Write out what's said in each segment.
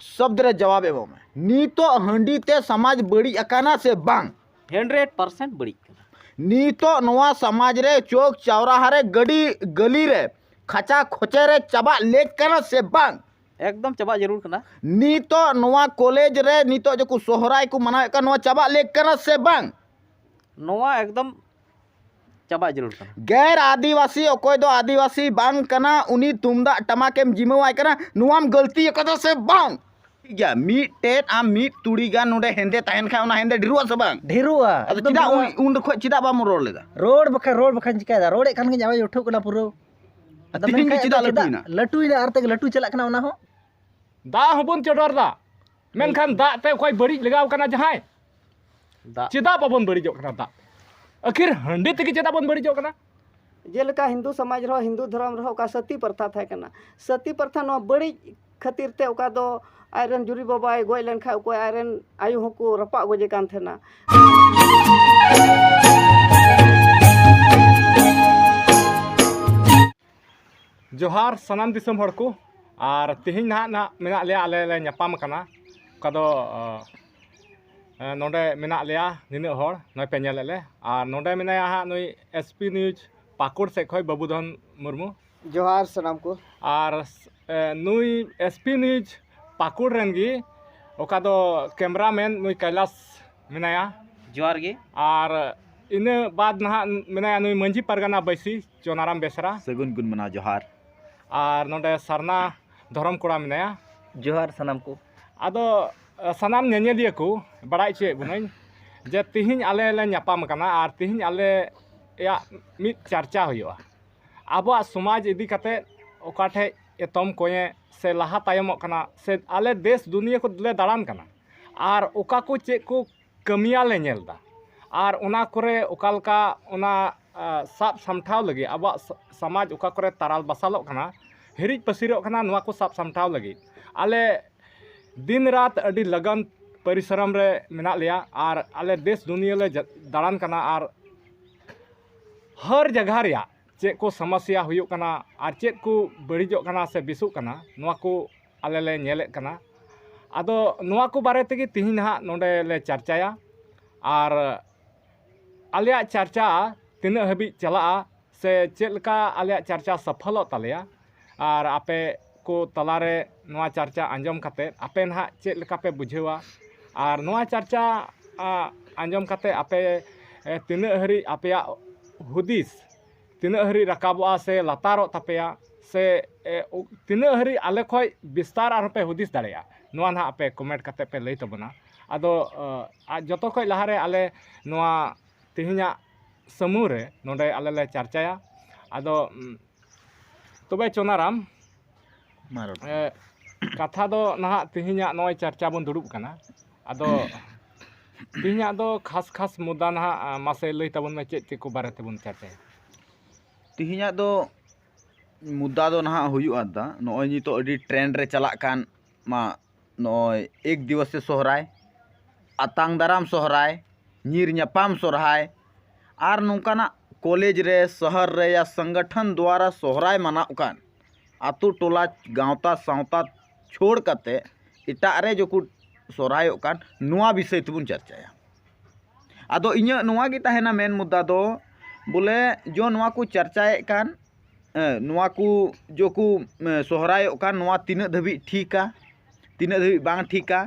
शब्द रे जवाब एवं में नीतो हंडी ते समाज बड़ी अकाना से बांग 100% बड़ी नीतो नवा समाज रे चौक चौराहा रे गड़ी गली रे खचा खोचे रे चबा लेक कना से बांग एकदम चबा जरूर करना नीतो नवा कॉलेज रे नीतो जो को सोहराय को मनाए का नवा चबा लेक कना से बांग नवा एकदम चबा जरूर करना गैर आदिवासी अकोय दो आदिवासी बांग कना उनी तुमदा टमाकेम जिमवाय कना नुआम गलती कदा से बांग या मीट टेट आम मीट तुड़ी गान नोडे हेंदे ताहेन खा ओना हेंदे ढिरुआ से बांग ढेरुआ अद चिदा उन खो चिदा बा रोड लेदा रोड बखा चिकायदा रोड एखान के जावे उठो कना पुरो तिहिन के चिदा लटुइना लटुइना आर तक लटु चला कना ओना हो दा हबन चडर दा मेनखान दा ते कोई बड़ी लगाव कना जहाय दा चिदा बाबन बड़ी जो कना दा आखिर हंडी तक चिदा बन बड़ी जो कना जेलका हिंदू समाज रहो हिंदू धर्म रहो का सती प्रथा था कना सती प्रथा नो बड़ी खातिर ते ओका दो आयरन जुरी बाबा गोय लेन खा को आयरन आयु होको रपा गोजे कान थेना जोहार सनाम दिसम हड़ को और तिहिन ना मेना लिया आले ले ᱧᱟᱯᱟᱢ कना कदो नोडे मेना लिया निना हड़ नय पे नेल ले और नोडे मेनाया हा नय एसपी न्यूज पाकुड़ से खय बाबूधन मुर्मू जोहार सलाम को और नुई एसपी न्यूज पाकुड़ रेनगी ओका दो कैमरामैन नुई कैलाश मेनाया जोहार गे और इन बाद ना मेनाया नुई मंझी परगना बैसी चोनाराम बेसरा सगुन गुन मना जोहार और नोडे सरना धरम कोड़ा मेनाया जोहार सनम को आदो सनाम नेनेलिया को बड़ाई चे बुनई जे तिहिन आले ले ᱧᱟᱯᱟᱢ कना और तिहिन आले या मित चर्चा हुआ आबो समाज इदी कते ओकाठे एतम कोये से लहा तायम कना से आले देश दुनिया को ले दाड़ान कना और ओका को चे को कमिया ले नेलदा और ओना करे ओकालका ओना साब सामठाव लगे आबो समाज ओका करे ताराल बसालो कना हिरिज पसिरो कना नुआ को साब सामठाव लगे आले दिन रात अडी लगन परिश्रम रे मेना लिया और आले देश दुनिया ले दाड़ान कना और हर जगह रिया चेक को समस्या हुयुक कना और चेक को बड़ीजो कना से बिसुक कना नुआ को आले ले नेलेक कना आदो नुआ को बारे तेगी तिहिन हा नोडे ले चर्चाया और आलिया चर्चा तिना हबी चला से चेलका आलिया चर्चा सफल तालिया और आपे को तलारे नुआ चर्चा आंजम कते आपे ना चेलका पे बुझेवा और नुआ चर्चा आंजम कते आपे तिना हरी आपया हुदिस तिना हरी रकाबा से लतारो तपेया से तिना हरी आले खय विस्तार आर पे हुदिस दाड़ेया नुआ ना आपे कमेंट कते पे लई तबना आदो जतो खय लहारे आले नुआ तिहिना समूह रे नोडे आले ले चर्चाया आदो तबे चोनाराम कथा दो ना तिहिना नय चर्चा बन दुड़ुब कना आदो तिहिना दो खास खास मुद्दा ना मासे लई तबन में चेक चेक को बारे तेबन चर्चाया तिहिना दो मुद्दा दो ना हुयुआ दा नय नितो अडी ट्रेंड रे चला कान मा नय एक दिवसीय सोहराय आतांग दाराम सोहराय ᱧᱤᱨ ᱧᱟᱯᱟᱢ सोहराय और नौकाना कॉलेज रे शहर रे या संगठन द्वारा सोहराय मनाव कान आतु टोला गांवता सावता छोड़ कते इटा रे जो को सोहराय कान नुआ विषय तबुन चर्चाया आदो इᱧ नुआ गे ताहेना मेन मुद्दा दो बोले जो नुआ को चर्चाए कान नुआ को जो को सोहराय कान नुआ तीना धबी ठीका तीना धबी बांग ठीका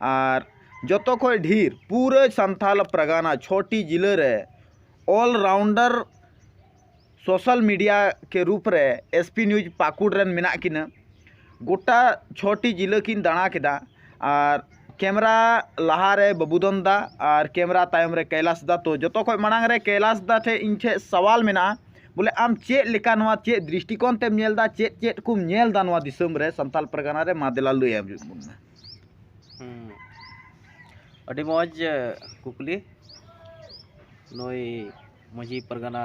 और जतो खय ढेर पूरे संथाल परगना छोटी जिले रे ऑलराउंडर सोशल मीडिया के रूप रे एसपी न्यूज पाकुड़ रेन मेना किना गोटा छोटी जिले किन दाणा केदा और कैमरा लहा रे बाबूदन दा और कैमरा तायम रे कैलाश दा तो जतो खय मांग रे कैलाश दा थे इन ठे सवाल मेना बोले आम चेक लेका नवा चेक दृष्टिकोण तेम नेल दा चेक चेक कुम नेल दा नवा दिसम रे संथाल परगना रे मादेला लुय एम अडी मौज कुकली नोई मजी Pargana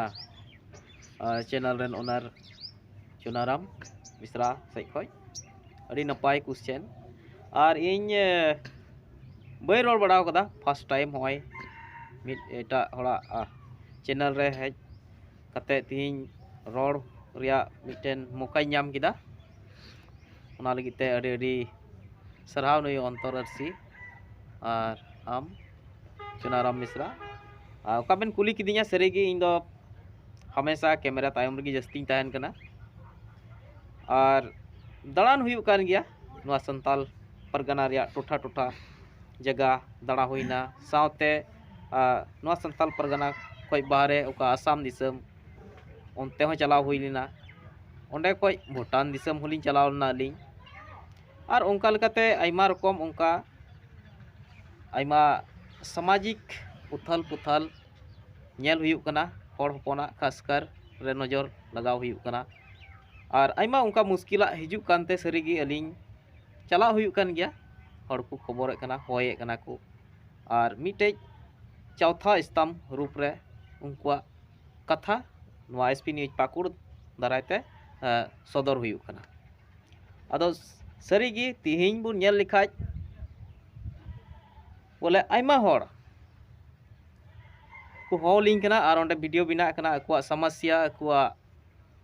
channel rain owner Chunaram Mishra सही खय अडी नपाय क्वेश्चन और इन बई रोड बड़ा कदा फर्स्ट टाइम होय मिट एटा होड़ा चैनल रे हेज कते तिहिन रोड रिया मिटेन मौका ᱧᱟᱢ किदा ओना लगी ते अडी अडी sarhaw nuy ontor arsi ar am Chunaram Misra oka ben kuli kidinya sarigi ᱤᱧ ᱫᱚ हमेशा कैमरा तायम रगी जस्ती तहन कना और दाड़ान हुई कान गया नुआ संताल परगना रिया टोठा टोठा जगह दाड़ा हुईना सावते नुआ संताल परगना कोई बाहरे ओका आसाम दिसम उनते हो चलाव हुई लेना ओंडे कोई भूटान दिसम हुलिन चलाव ना लिंग और उनका लकाते आइमा रकम उनका आइमा सामाजिक उथल पुथल नेल हुई कना हर हपना खासकर रे नजर लगाव हुई कना और आइमा उनका मुश्किला हिजू कानते सरीगी अलिंग चला हुई कान गया हर को खबर कना होये कना को और मिटे चौथा स्तंभ रूप रे उनका कथा नुआ एसपी न्यूज पाकुड़ दारायते सदर हुई कना अदो सरीगी तिहिंग बुन नेल लिखाज बोले आइमा हर को हॉलिंग कना और ओंडे वीडियो बिना कना अकुआ समस्या अकुआ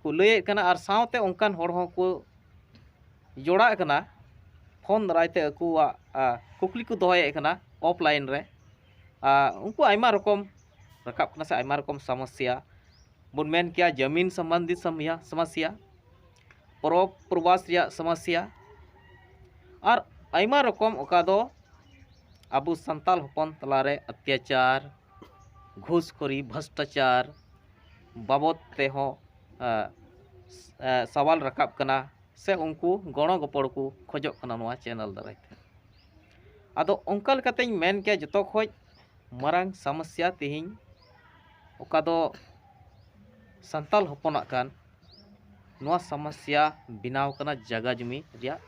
को लय कना और सावते उनकान हर हो को जोड़ा कना फोन दारायते अकुआ कुकली को दोहय कना ऑफलाइन रे उनको आइमा रकम रकाब कना से आइमा रकम समस्या बुन मेन किया जमीन संबंधित समस्या प्रवास रिया समस्या और आइमा रकम ओका दो अबु संताल हपन तलारे अत्याचार घूसखोरी भ्रष्टाचार बाबद ते हो सवाल रकाब कना से उनको गणो गपड़ को खोजो कना नुआ चैनल दारायते आदो उनका लकाते मेन के जतो खोज मरांग समस्या तिहिं ओका दो संताल हपना कान नुआ समस्या बिनाव कना जगह जमी रिया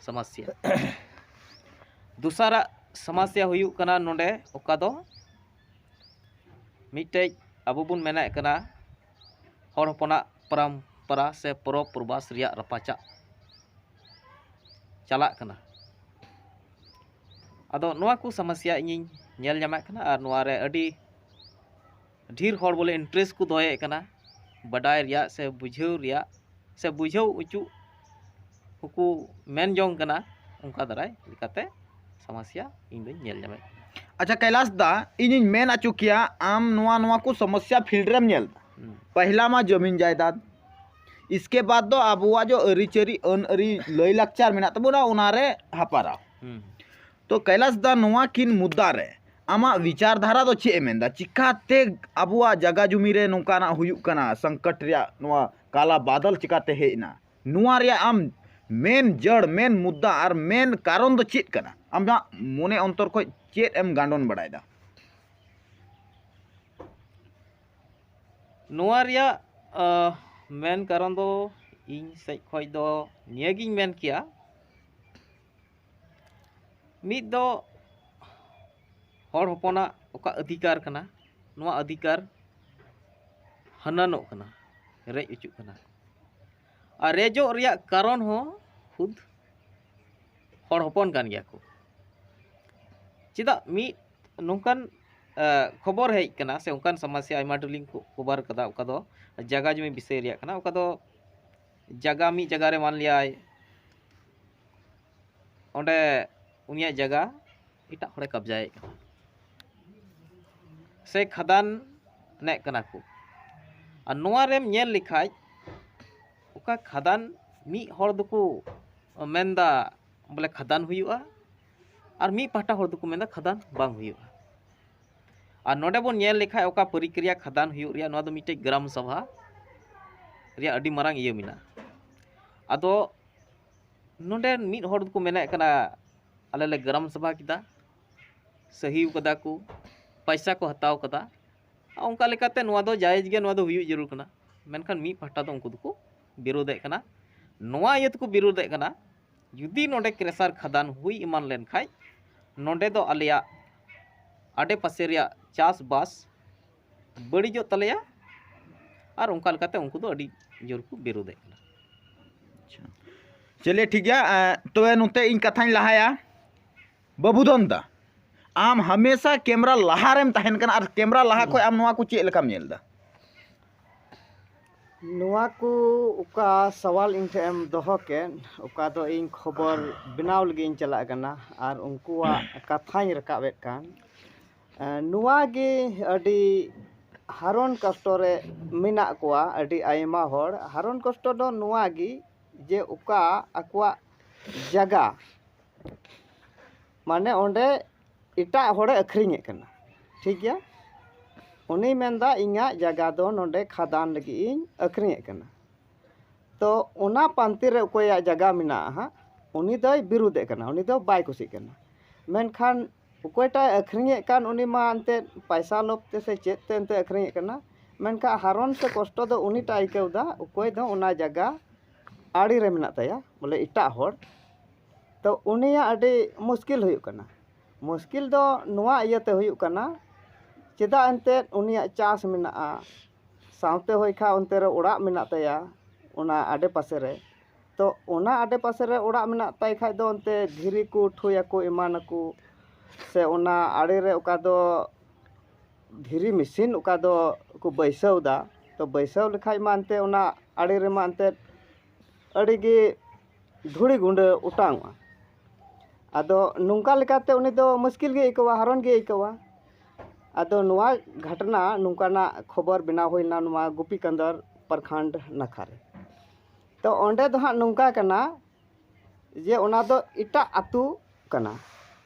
समस्या दूसरा समस्या हुई कना नोडे ओका दो मिटे अबो बुन मेना कना हर हपना परंपरा से परब प्रवास रिया रपाचा चला कना अदो नुआ को समस्या इᱧ नेल ᱧᱟᱢᱟ कना और नुआ रे अडी ढेर हर बोले इंटरेस्ट को दोहे कना बडाय रिया से बुझाव उचु हुकु मेन जोंग कना उनका दाराय लिकाते समस्या इन दो नेल ᱧᱟᱢᱟ अच्छा कैलाश दा इन मेन आचु किया आम नुआ को समस्या फील्ड रेम नेल पहला मा जमीन जायदाद इसके बाद दो आबुआ जो अरिचरी अन अरी लय लाकचार मेना तबुना उनारे हापारा तो कैलाश दा नुआ किन मुद्दा रे आमा विचारधारा दो चे मेंदा चिकाते आबुआ जगह जुमी रे नोकाना हुयुक कना संकट रिया नुआ काला बादल चिकाते हेना नुआ रिया आम मेन जड़ मेन मुद्दा और मेन कारण दो चेत कना आमना मोने अंतर को चेत एम गांडोन बड़ायदा नुआ रिया मेन कारण दो इन से खोज दो नियगिंग मेन किया मिद दो हर हपना ओका अधिकार कना नुआ अधिकार हननो कना रेज उचु कना और रेजो रिया कारण हो खुद हर हपन कान गया को चिदा मी नोंकान खबर हेज कना से उनकान समस्या आइमा डलिंग को खबर कदा ओका दो जगह जमी विषय रिया कना ओका दो जगह मी जगह रे मान लिया ओंडे उनिया जगह इटा हड़े कब्जाए कना से खदान ने कना को और नोआ रेम नेल लिखाय ओका खदान मी हर दुको मेंदा बोले खदान हुयुआ और मी पाटा हर दुको मेंदा खदान बांग हुयुआ और नोडे बोन नेल लिखाय ओका परिक्रिया खदान हुयु रिया नोआ दो मिटे ग्राम सभा रिया अडी मारांग इया मिना आदो नोडे मी हर दुको मेना कना आले ले ग्राम सभा किदा सही कदा को पैसा को हताव कदा उनका लेकाते नोआ दो जायज गे नोआ दो हुयु जरूर कना मेनखान मी पाटा दो उनको दुको विरोधे कना नोआ इयत को विरोधे कना जुदी नोडे क्रेसार खदान हुई इमान लेन खाय नोडे दो आलिया आडे पासे रिया चास बास बड़ी जो तलेया और उनका लेकाते उनको दो अडी जोर को विरोधे कना चलिए ठीक है तो नुते इन कथाñ लहाया बाबूधन दा आम हमेशा कैमरा लहा रेम तहन कना और कैमरा लहा को आम नुआ को चेक लकाम नेल दा नुआ को उका सवाल इन ठे एम दोहो के उका दो इन खबर बनाव लगी इन चला कना और उनकुआ कथाई रकाबेत कान नुआ गे अडी हारोन कष्टरे मिना कोआ अडी आयमा होड़ हारोन कष्ट दो नुआ गी जे उका अक्वा जगह माने ओंडे इटा होड़े अखरिंग कना ठीक गया उनी मेंदा इङा जगह दो नोंडे खदान लगी इन अखरिंग कना तो ओना पांति रे कोया जगह मिना हा उनी दोय बिरुदे कना उनी दो बाय कुसी कना मेनखान उकोयटा अखरिंग कान उनी मा अंते पैसा लोभते से चेत ते अंते अखरिंग कना मेनखा हारोन से कष्ट दो उनी टा आइकौदा उकोय दो ओना जगह आड़ी रे मिना ताया बोले इटा होड़ तो उनिया अडी मुश्किल हुई कना मुश्किल दो नुआ इयते हुई कना चेदा अंते उनिया चास मिना सावते होई खा उनते रे ओड़ा मिना ताया ओना आडे पासे रे तो ओना आडे पासे रे ओड़ा मिना ताई खाय दो उनते धीरी को ठुया को इमाना को से ओना आड़े रे उका दो धीरी मशीन उका दो को बैसावदा तो बैसाव लेखाय मानते ओना आड़े रे मानते अड़ीगे धुड़ी गुंडे उटांगा आदो नुंका लेकाते उनी दो मुश्किल गे इकवा हारोन गे इकवा आदो नुआ घटना नुंकाना खबर बिना होइना नुआ गुपी कंदर प्रखंड नखारे तो ओंडे दो हां नुंका कना जे ओना दो इटा आतु कना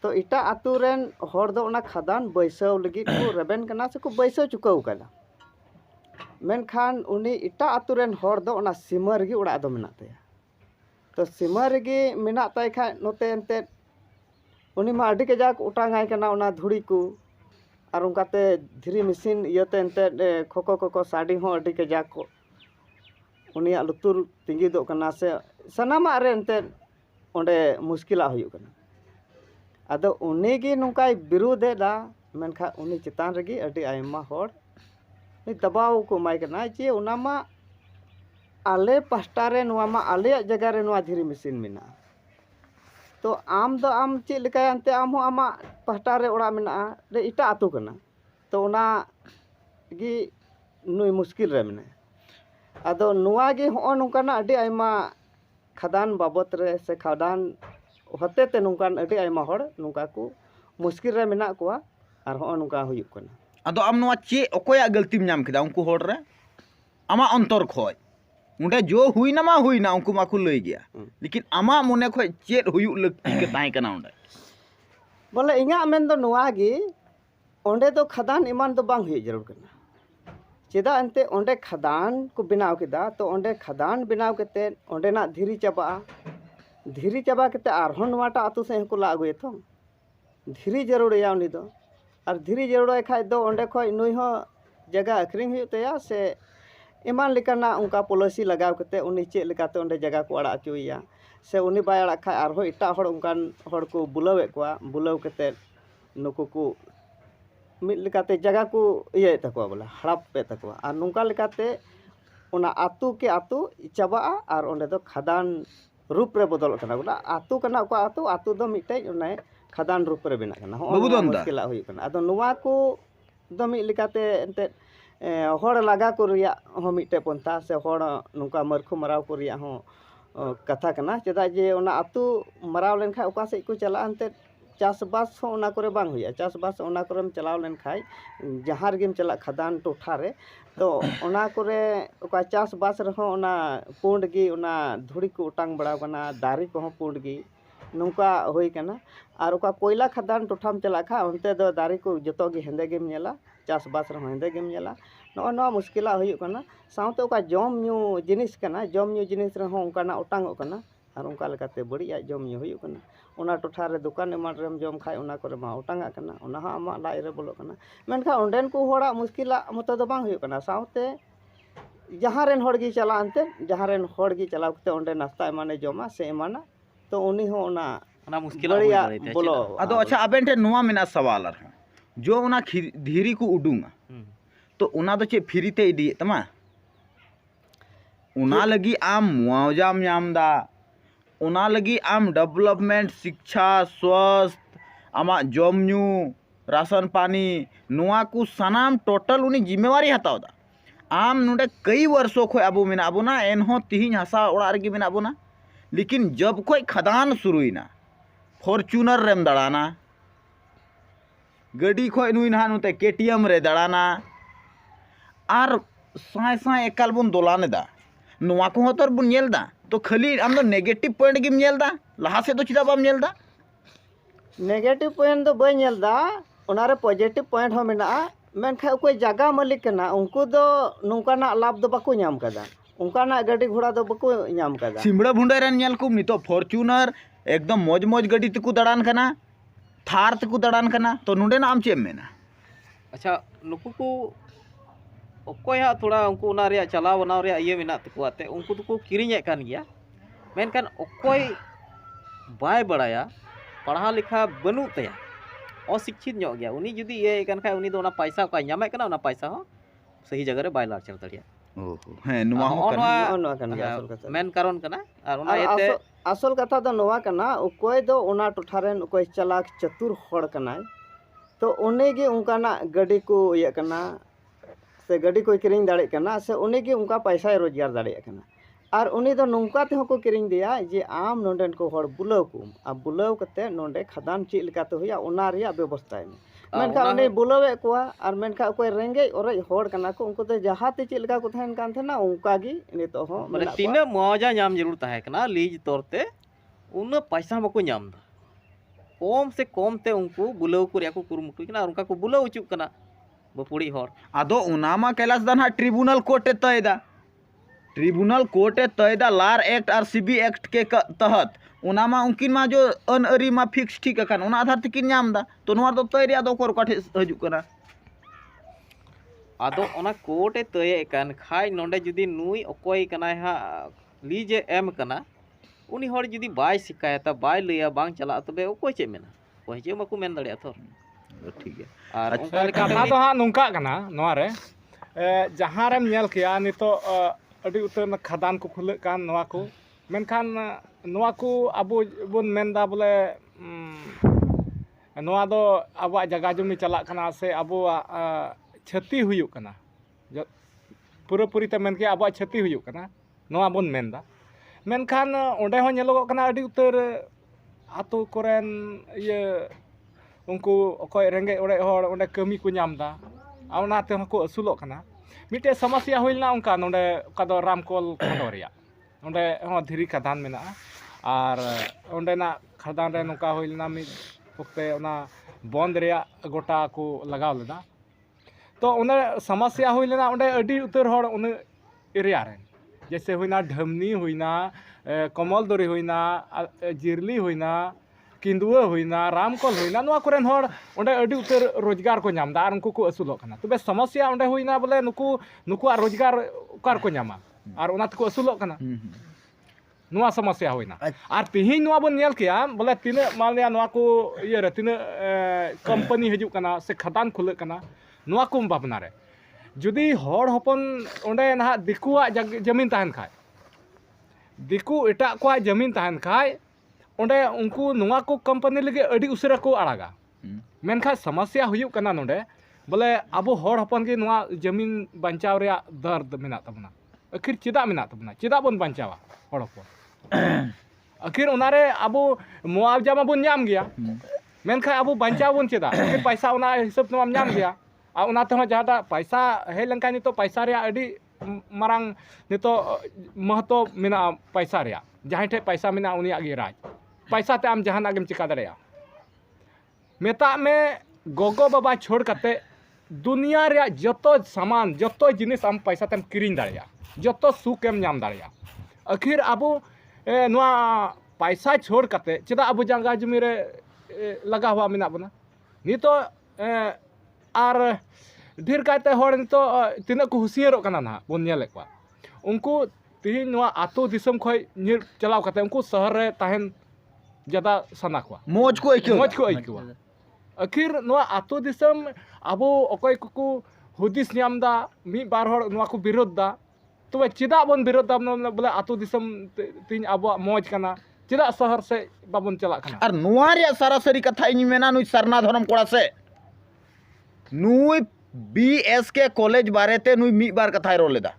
तो इटा आतु रेन होड़ दो ओना खदान बैसाव लगी को रेबेन कना से को बैसाव चुकाव कना मेनखान उनी इटा आतु रेन होड़ दो ओना सीमा रगी उड़ा दो मिना ताया तो सीमा रगी मिना ताय खा नोते एंते उनी मा अडी कजाक उटांगाय कना ओना धुड़ी को और उनकाते धीरी मशीन इयते एंते खोको खोको साडी हो अडी कजाक को उनिया लुतुर तिंगी दो कना से सनामा रे एंते ओंडे मुश्किला हुई कना आदो उनी गी नुकाय बिरुदे दा मेनखा उनी चितान रगी अडी आयमा होड़ नि दबाव को माय कना जे ओना मा आले पास्टा रे नुआ मा आले जगह रे नुआ धीरी मशीन मिना तो आम दो आम चे लेकाय अंते आम हो आमा पास्टा रे ओड़ा मिना रे इटा आतु कना तो ओना गी नुई मुश्किल रे मिना आदो नुआ गी हो नुकाना अडी आयमा खदान बाबत रे से खदान होते ते नुकान अडी आयमा होड़ नुका को मुश्किल रे मिना कोआ और हो नुका हुयुक कना आदो आम नोआ चे ओकोया गलतीम नाम केदा उनको होड़ रे आमा अंतर खोय उंडे जो हुईना मा हुईना उनको माको लई गया लेकिन आमा मने खोय चेत हुयुक लगती के ताई कना उंडे बोले इंगा मेन दो नुआ गी ओंडे दो खदान इमान दो बांग हुई जरूर कना चेदा अंते ओंडे खदान को बनाव केदा तो ओंडे खदान बनाव केते ओंडे ना धीरी चाबा केते आरहों नुआटा आतु से को लागुए तो धीरी जरूर या उनी दो और धीरी जरूर खाय दो ओंडे खोय नुई हो जगह अखरिंग हुई तया से इमान लेकाना उनका पॉलिसी लगाव कते उनी चे लेकाते ओंडे जगह को अड़ा चुइया से उनी बाय अड़ा खाय आरहो इटा होड़ उनकान होड़ को बुलावे कोआ बुलाव कते नुकु को मिद लेकाते जगह को इये तकवा बोला हड़प पे तकवा और नुंका लेकाते ओना आतु के आतु चाबा और ओंडे दो खदान रूप रे बदल कना बोला आतु कना को आतु दो मिटे ओने खदान रूप रे बिना कना हो मुश्किल हुई कना अदो नुवा को दो मि लेकाते एंते होड़ लगा को रिया हो मिटे पंथा से होड़ नुका मरखु मराव को रिया हो कथा कना चेदा जे ओना आतु मराव लेन खाय ओका से को चला अंते चासबास हो ओना करे बांग हुया चासबास ओना करम चलाव लेन खाय जहां रेगेम चला खदान टोठा रे तो ओना करे ओका चासबास रहो ओना पुंड गी ओना धुड़ी को उटांग बड़ा कना दारी को पुंड गी नुका होई कना और ओका कोयला खदान टोठाम चला खा उनते दो दारी को जतो गी हेंदे गेम नेला चासबास रहो हेंदे गेम नेला नो मुश्किला हुई कना साउते ओका जम न्यू जिनिस कना जम न्यू जिनिस रहो उनकाना उटांग कना और उनका लेकाते बड़िया जम न्यू हुई कना ओना टोठा रे दुकान एमान रेम जम खाय ओना करे मा उटांगा कना ओना हा मा लाई रे बोलो कना मेनखा ओंडेन को होड़ा मुश्किला मतो दो बांग हुई कना साउते जहां रेन होड़ गी चला अंते जहां रेन होड़ गी चलाव कते ओंडे नाश्ता एमाने जमा से एमाना तो उनी हो ओना मुश्किल बोलो आदो अच्छा अबेन ठे नुआ मेना सवाल आर जो ओना धीरी को उडूंगा तो ओना दो चे फ्री ते इदी तमा ओना लगी आम मुआवजाम नामदा ओना लगी आम डेवलपमेंट शिक्षा स्वास्थ्य आमा जमन्यू राशन पानी नुआ को सनाम टोटल उनी जिम्मेवारी हतावदा आम नोडे कई वर्षों खो अब मेना बोना एनहो तिहिं हसा ओड़ा रेगे मेना बोना लेकिन जब खोय खदान शुरुइना फॉर्च्यूनर रेम दड़ाना गड्डी खोय नुई ना नुते केटीएम रे दड़ाना और साय साय एकाल बन दोलानेदा नोवा को होतर बन नेलदा तो खाली आम दो नेगेटिव पॉइंट गिम नेलदा लहा से तो चिदा बाम नेलदा नेगेटिव पॉइंट दो बाई नेलदा उनारे पॉजिटिव पॉइंट हो मेना मेनखा कोई जगह मालिक कना उनको दो नोंकाना लाभ दो बाको नाम कदा उनकाना गाड़ी घोड़ा दो बाको नाम कदा सिमड़ा भुंडा रन नेल को नितो फॉर्च्यूनर एकदम मौज मौज गाड़ी तको दड़ान कना थार तको दड़ान कना तो नुडे ना आम चेम मेना अच्छा नुकु को अकोया थोड़ा उनको उना रे चलाव बनाव रे ये मेना तको आते उनको तो किरिंग कान गया मेनखान अकोय बाय बड़ाया पढ़ा लिखा बनू तया अशिक्षित ᱧᱚᱜ गया उनी जुदी ये कान खाय उनी दो ना पैसा का ᱧᱟᱢᱮ कना उना पैसा हो सही जगह रे बाय लाचर दड़िया ओहो हे नुवा हो कना नोआ कन गया असल कथा मेन कारण कना और उना एते असल कथा दो नोआ कना उकोय दो उना टोठारेन उकोय चलाक चतुर हड़ कनाय तो उनी गे उनकाना गाड़ी को ये कना से गाड़ी को किरिंग दाड़े कना से उनी गे उनका पैसा रोजगार दाड़े कना और उनी दो नोंका ते को किरिंग दिया जे आम नोंडेन को हड़ बुलाव को अब बुलाव कते नोंडे खदान चील का तो हुया उना रिया व्यवस्था में मेनखा उनी बुलावे को और मेनखा कोई रेंगे और हड़ कना को उनको तो जहाते चील का को थान कान थना उनका गी नितो हो माने तीना मौजा नाम जरूर ताहे कना लीज तौरते उन पैसा बको नाम दा कम से कम ते उनको बुलाव को रिया को कुरुमुटु कना उनका को बुलाव उचुक कना बपुड़ी हड़ आदो उनामा कैलाश दान हा ट्रिब्यूनल कोर्ट तयदा ट्रिब्यूनल कोर्ट तयदा लार एक्ट और सीबी एक्ट के तहत उनामा उनकिन मा जो अनअरी मा फिक्स ठीक अकन उना आधार तकिन नामदा तो नोआ दो तय रे आदो कोर काठे हजू कना आदो ओना कोर्ट तय कान खाय नोंडे जुदी नुई अकोय कनाय हा लीज एम कना उनी हड़ जुदी बाय शिकायता बाय लैया बांग चला तबे अकोय चे मेना कोई चे मको मेन दड़िया थोर ठीक है और उनका कथा तो हाँ नोंका कना नोआ रे जहाँ रेम नेल किया नितो अड़ी उतर खदान को खुले कान नोआ को मेनखान नोआ को अबो बोन मेनदा बोले नोआ दो अबो जगह जमी चला कना से अबो क्षति हुयुक कना पूरा पूरी ते मेन के अबो क्षति हुयुक कना नोआ बोन मेनदा मेनखान ओंडे हो नेलोग कना अड़ी उतर आतो कोरेन ये उनको अकोय रेंगे ओड़े हड़ ओंडे कमी को नामदा आउना ते को असुलोग कना मिटे समस्या हुइलना उनका नोंडे का दो रामकोल खंडो रिया ओंडे हो धीरी खदान मेना और ओंडे ना खदान रे नोका हुइलना मि वक्ते ओना बंद रिया गोटा को लगाव लेदा तो ओने समस्या हुइलना ओंडे अडी उतर हड़ ओने एरिया रे जैसे हुइना ढमनी हुइना कमलदरी हुइना जिरली हुइना किंदुआ हुइना रामकोल हुइना नोआ कोरेन हड़ ओंडे अडी उतर रोजगार को नामदा और उनको को असुलोग कना तबे समस्या ओंडे हुइना बोले नुकु रोजगार उकार को नामा और ओना को असुलोग कना नोआ समस्या हुइना और तिहिं नोआ बन नेल किया बोले तिना मालिया नोआ को ये रे तिना कंपनी हजू कना से खदान खुले कना नोआ को भावना रे जुदी हड़ हपन ओंडे ना दिकुआ जमीन तहन खाय दिकु एटा को जमीन तहन खाय ओंडे उनको नोआ को कंपनी लगे अड़ी उसरा को आड़ागा मेनखा समस्या हुयुक कना नोंडे बोले अबो हड़ हपन के नोआ जमीन बंचाव रे दर्द मेना तबना आखिर चेदा मेना तबना चेदा बन बंचावा हड़ हपन आखिर उनारे अबो मुआवजा माबन नाम गया मेनखा अबो बंचाव बन चेदा आखिर पैसा उना हिसाब तमाम नाम गया आ उना ते जहाटा पैसा हे लंका नितो पैसा रे अड़ी मारांग नितो महत्व मेना पैसा रे जहां ठे पैसा मेना उनिया गे राज पैसा ते आम जहां आगेम चिका दड़िया मेता में गोगो बाबा छोड़ करते दुनिया रे जतो सामान जतो जिनिस आम पैसा तेम किरिंग दड़िया जतो सुख एम नाम दड़िया आखिर अबो नोआ पैसा छोड़ करते चेदा अबो जंगा जमी रे लगा हुआ मेना बना नितो और ढेर कायते हड़ नितो तिना को हुसियारो कना ना बोन नेले को उनको तिहिं नोआ आतो दिसम खय निर चलाव करते उनको शहर रे ताहेन ज्यादा सना को मौज को आइकवा आखिर नोआ आतो दिसम अबो अकोय को हुदिस नामदा मी बार हड़ नोआ को विरोध दा तो चेदा बन विरोध दा बोले आतो दिसम तिन अबो मौज कना चेदा शहर से बाबन चला कना और नोआ रे सरासरी कथा इन मेना नुई सरना धर्म कोड़ा से नुई BSK कॉलेज बारेते नुई मिद बार कथाय रोल लेदा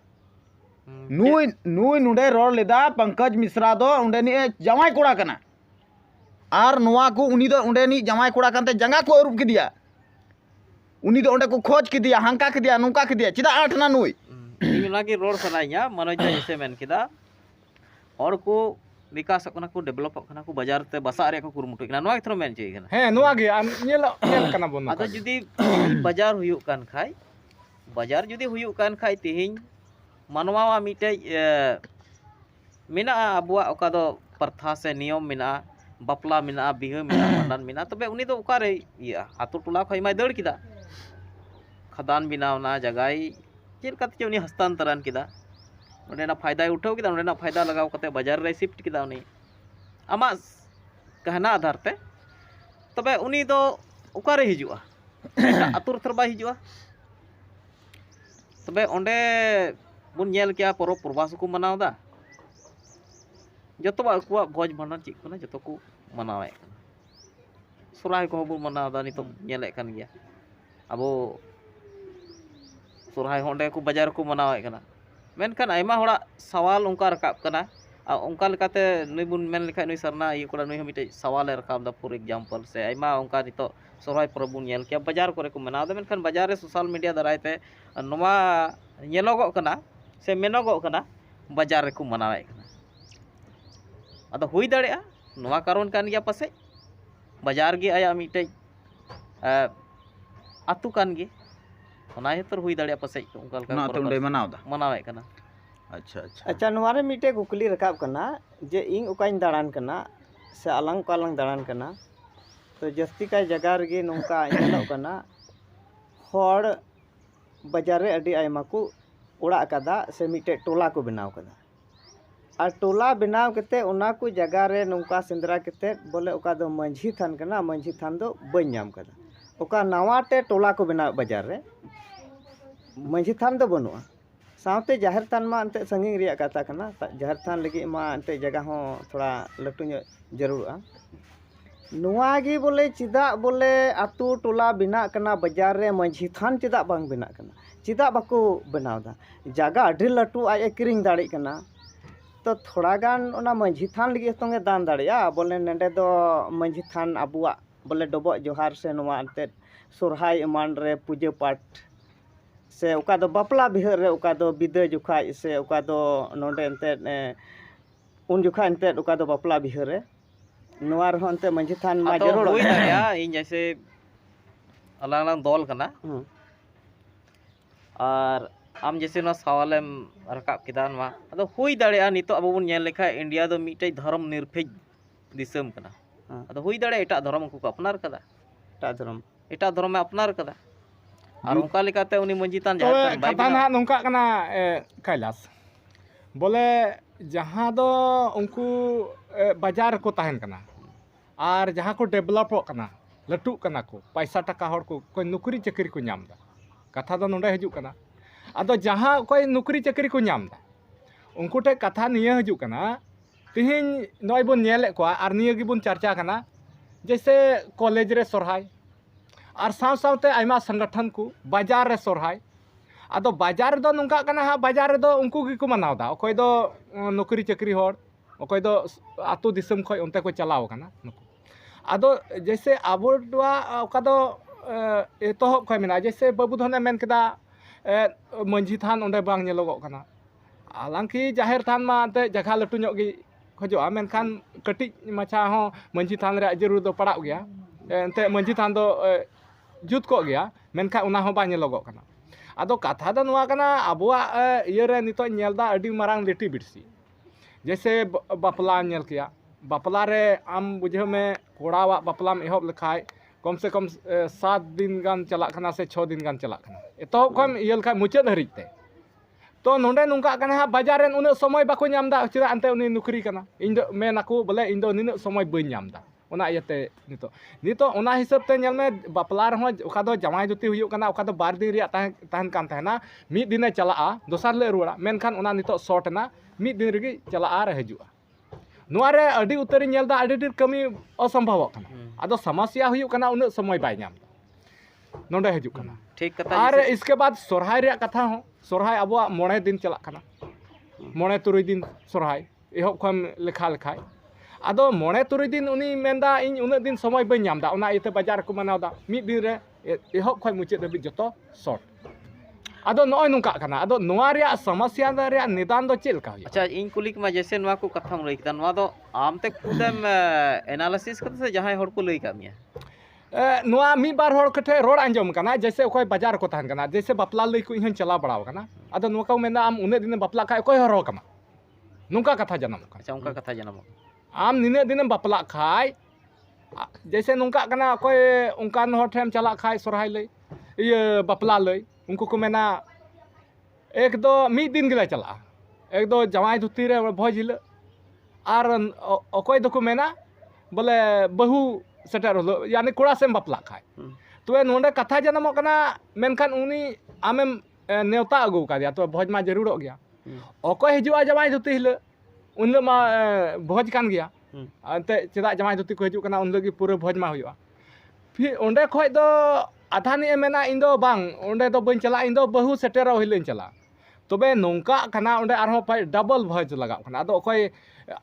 नुई नुई नुडे रोल लेदा पंकज मिश्रा दो उंडेनी जमाई कोड़ा कना आर नोआ को उनी दो उंडेनी जमाई कोड़ा कानते जंगा को अरूब किदिया उनी दो उंडे को खोज किदिया हांका किदिया नुका किदिया चिदा आठ ना नुई इनागी रोड सनाइया मनोज जैसे मेन किदा और को विकास कना को डेवलप कना को बाजार ते बसा रे को कुरमुटु कना नोआ थरो मेन चे कना हे नुआ गे आम नेल कना बोन आदो जुदी बाजार हुयुक कान खाय बाजार जुदी हुयुक कान खाय तिहिं मानवा मिटे मेना अबुआ ओका दो प्रथा से नियम मेना बापला मेना बिहा मेना भांडन मेना तबे उनी दो ओका रे या आतो टोला खय माय दड़ किदा खदान बिनावना जगाई चेल कते उनी हस्तांतरण किदा उन्हें फायदा उठाव किदा उन्हें फायदा लगाव कते बाजार रे शिफ्ट किदा उनी आमा कहना आधार ते तबे उनी दो ओका रे हिजुआ आतुर थरबा हिजुआ तबे ओंडे बुन नेल किया परब प्रवास को मनावदा जतो अकुआ भोज भांडन चिक कना जतो को मनावे सोराय को बो मनावदा नितो नेले कान गया अबो सोराय होंडे को बाजार को मनावे कना मेनखान आयमा होड़ा सवाल उनका रकाब कना उनका लेकाते नुई बुन मेन लेखा नुई सरना ये कोड़ा नुई मिटे सवाल रकाब दा फॉर एग्जांपल से आयमा उनका नितो सोराय परब बुन नेल किया बाजार करे को मनावदा मेनखान बाजार रे सोशल मीडिया दरायते नोमा नेलोगो कना से मेनोगो कना बाजार रे को मनावे कना अदो हुई दाड़ेया नोवा कारण कान गया पासे बाजार गे आया मिटे आतु कान गे ओना हेतर हुई दाड़ेया पासे उनका ना ते उंडे मनावदा मनावे कना अच्छा अच्छा अच्छा नोवारे मिटे कुकली रकाब कना जे इंग उकाइन दाड़ान कना से अलंग पालंग दाड़ान कना तो जस्ती का जगह रे नोंका नेलो कना हर बाजार रे अडी आयमा को उड़ा कदा से मिटे टोला को बनाव कदा और टोला बनाव कते उना को जगह रे नोंका सेंद्रा कते बोले ओका दो मंझी थान कना मंझी थान दो बन नाम कदा ओका नवाटे टोला को बनाव बाजार रे मंझी थान दो बनुआ सावते जाहिर थान मा अंते संगिंग रिया कथा कना जाहिर थान लगी मा अंते जगह हो थोड़ा लटू जरूरआ नुआगी बोले चिदा बोले आतु टोला बिना कना बाजार रे मंझी थान चिदा बांग बिना कना चिदा बाको बनावदा जगह अडी लटू आय किरिंग दाड़ी कना तो थोड़ा गान ओना मंझी थान लगी संगे दान दाड़िया बोले नंडे दो मंझी थान अबुआ बोले डबो जोहार से नोवा अंते सोरहाय मान रे पूजा पाठ से ओका दो बापला बिहार रे ओका दो बिदा जुखाय से ओका दो नोंडे अंते उन जुखा अंते ओका दो बापला बिहार रे नोवार हो अंते मंझी थान मा जरूर हुई दाड़ेया इन जैसे अलग अलग दल कना और आम जैसे ना सवालेम रकाब किदा नवा अदो हुई दाड़ेया नितो अब बन नेल लेखा इंडिया दो मिटे धर्म निरपेक्ष दिसम कना अदो हुई दाड़े एटा धर्म को अपनार कदा एटा धर्म में अपनार कदा और उनका लेकाते उनी मंजी तान जात बाय कथा ना नोंका कना कैलाश बोले जहां दो उनको बाजार को तहन कना और जहां को डेवलप कना लटू कना को पैसा टका हर को कोई नौकरी चाकरी को नामदा कथा दो नोंडे हजू कना आदो जहां कोई नौकरी चाकरी को नामदा उनको टे कथा निया हजू कना तिहिन नय बन नेले को और निया गिबन चर्चा कना जैसे कॉलेज रे सोरहाय और साव सावते आयमा संगठन को बाजार रे सोरहाय आदो बाजार दो नोंका कना हा बाजार दो उनको गी को मनावदा ओकोय दो नौकरी चाकरी हर ओकोय दो आतु दिसम खय उनते को चलाव कना आदो जैसे आबोडवा ओका दो एतोहब खय मेना जैसे बाबू धने मेन केदा मंझी थान उंडे बांग नेलोगो कना हालांकि जाहिर थान मा अंते जगह लटू ᱧᱚᱜ गी खोजोआ मेनखान कटिज माछा हो मंझी थान रे जरूर दो पड़ाव गया एंते मंझी थान दो जुत को गया मेनखा उना हो बा नेलोगो कना आदो कथा दो नोआ कना अबुआ इये रे नितो नेलदा अडी मारांग लेटी बिरसी जैसे बापला नेल किया बापला रे आम बुझे में कोड़ावा बापलाम एहब लेखाय कम से कम 7 दिन गान चला खाना से 6 दिन गान चला खाना एतोहब खम इयल खा मुचाद हरिते तो नोंडे नुंका कना हा बाजार रे उन समय बाको नामदा चिरा अंते उनी नौकरी कना इन दो मेनाको बोले इन दो निन समय बई नामदा ओना इयते नितो ओना हिसाब ते नेल में बापला रे ओका दो जमाई जुती हुयो कना ओका दो 2 दिन रिया तहन कान तहना मिद दिने चलाआ दोसार ले रुड़ा मेनखान ओना नितो शॉर्ट ना मिद दिन रेगी चलाआ रे हजुआ नुआरे अडी उतरी नेलदा अडी डीर कमी असंभव कना आदो समस्या हुयो कना उन समय बाय नामदा नोंडे हिजुग कना ठीक कथा और जैसे- इसके बाद सोरहाय रे कथा हो सोरहाय अब मोड़े दिन चला कना मोड़े तुरुई दिन सोरहाय एहब खम लेखा लेखाय आदो मोड़े तुरुई दिन उनी मेंदा इन उन दिन समय बन नामदा उना इते बाजार को मनावदा मिद दिन रे एहब खम मुचाद दबित जतो शॉर्ट आदो नय नुका कना आदो नोआ रे समस्या रे निदान दो चेल का हुई अच्छा इन कुली मा जैसे नवा को कथा लई कदा नवा दो आमते खुदम एनालिसिस करते से जहां हड़ को लई का मिया नोआ मी बार हड़ कठे रोड आंजम कना जैसे ओखय बाजार को तहन कना जैसे बपला लई को इहन चला बड़ाव कना आदो नोका को मेंदा आम उने दिन बपला खाय कोय हरो कमा नुका कथा जनम का अच्छा उनका कथा जनम आम निने दिन बपला खाय जैसे नुका कना कोई उनकान हर ठेम चला खाय सोरहाय लई ये बपला लई उनको को मेना एक दो मी दिन गले चला एक दो जवाई धुती रे भोज हिल और अकोय दो को मेना बोले बहु सेटर हलो यानी कोड़ा सेम बपला खाय तो नोंडे कथा जनम कना मेनखान उनी आमेम नेवता अगु का दिया तो भोज मा जरूर गया अकोय हिजुआ जवाई धुती हिल उन मा भोज कान गया अंते चेदा जमाई धुती को हिजुक कना उन लगी पूरा भोज मा हुआ फिर ओंडे खय दो आधा ने मेना इन दो बांग ओंडे दो बन चला इन दो बहु सेटेरा हिलेन चला तबे नोंका कना ओंडे आरो पाय डबल भोज लगा कना आदो अखय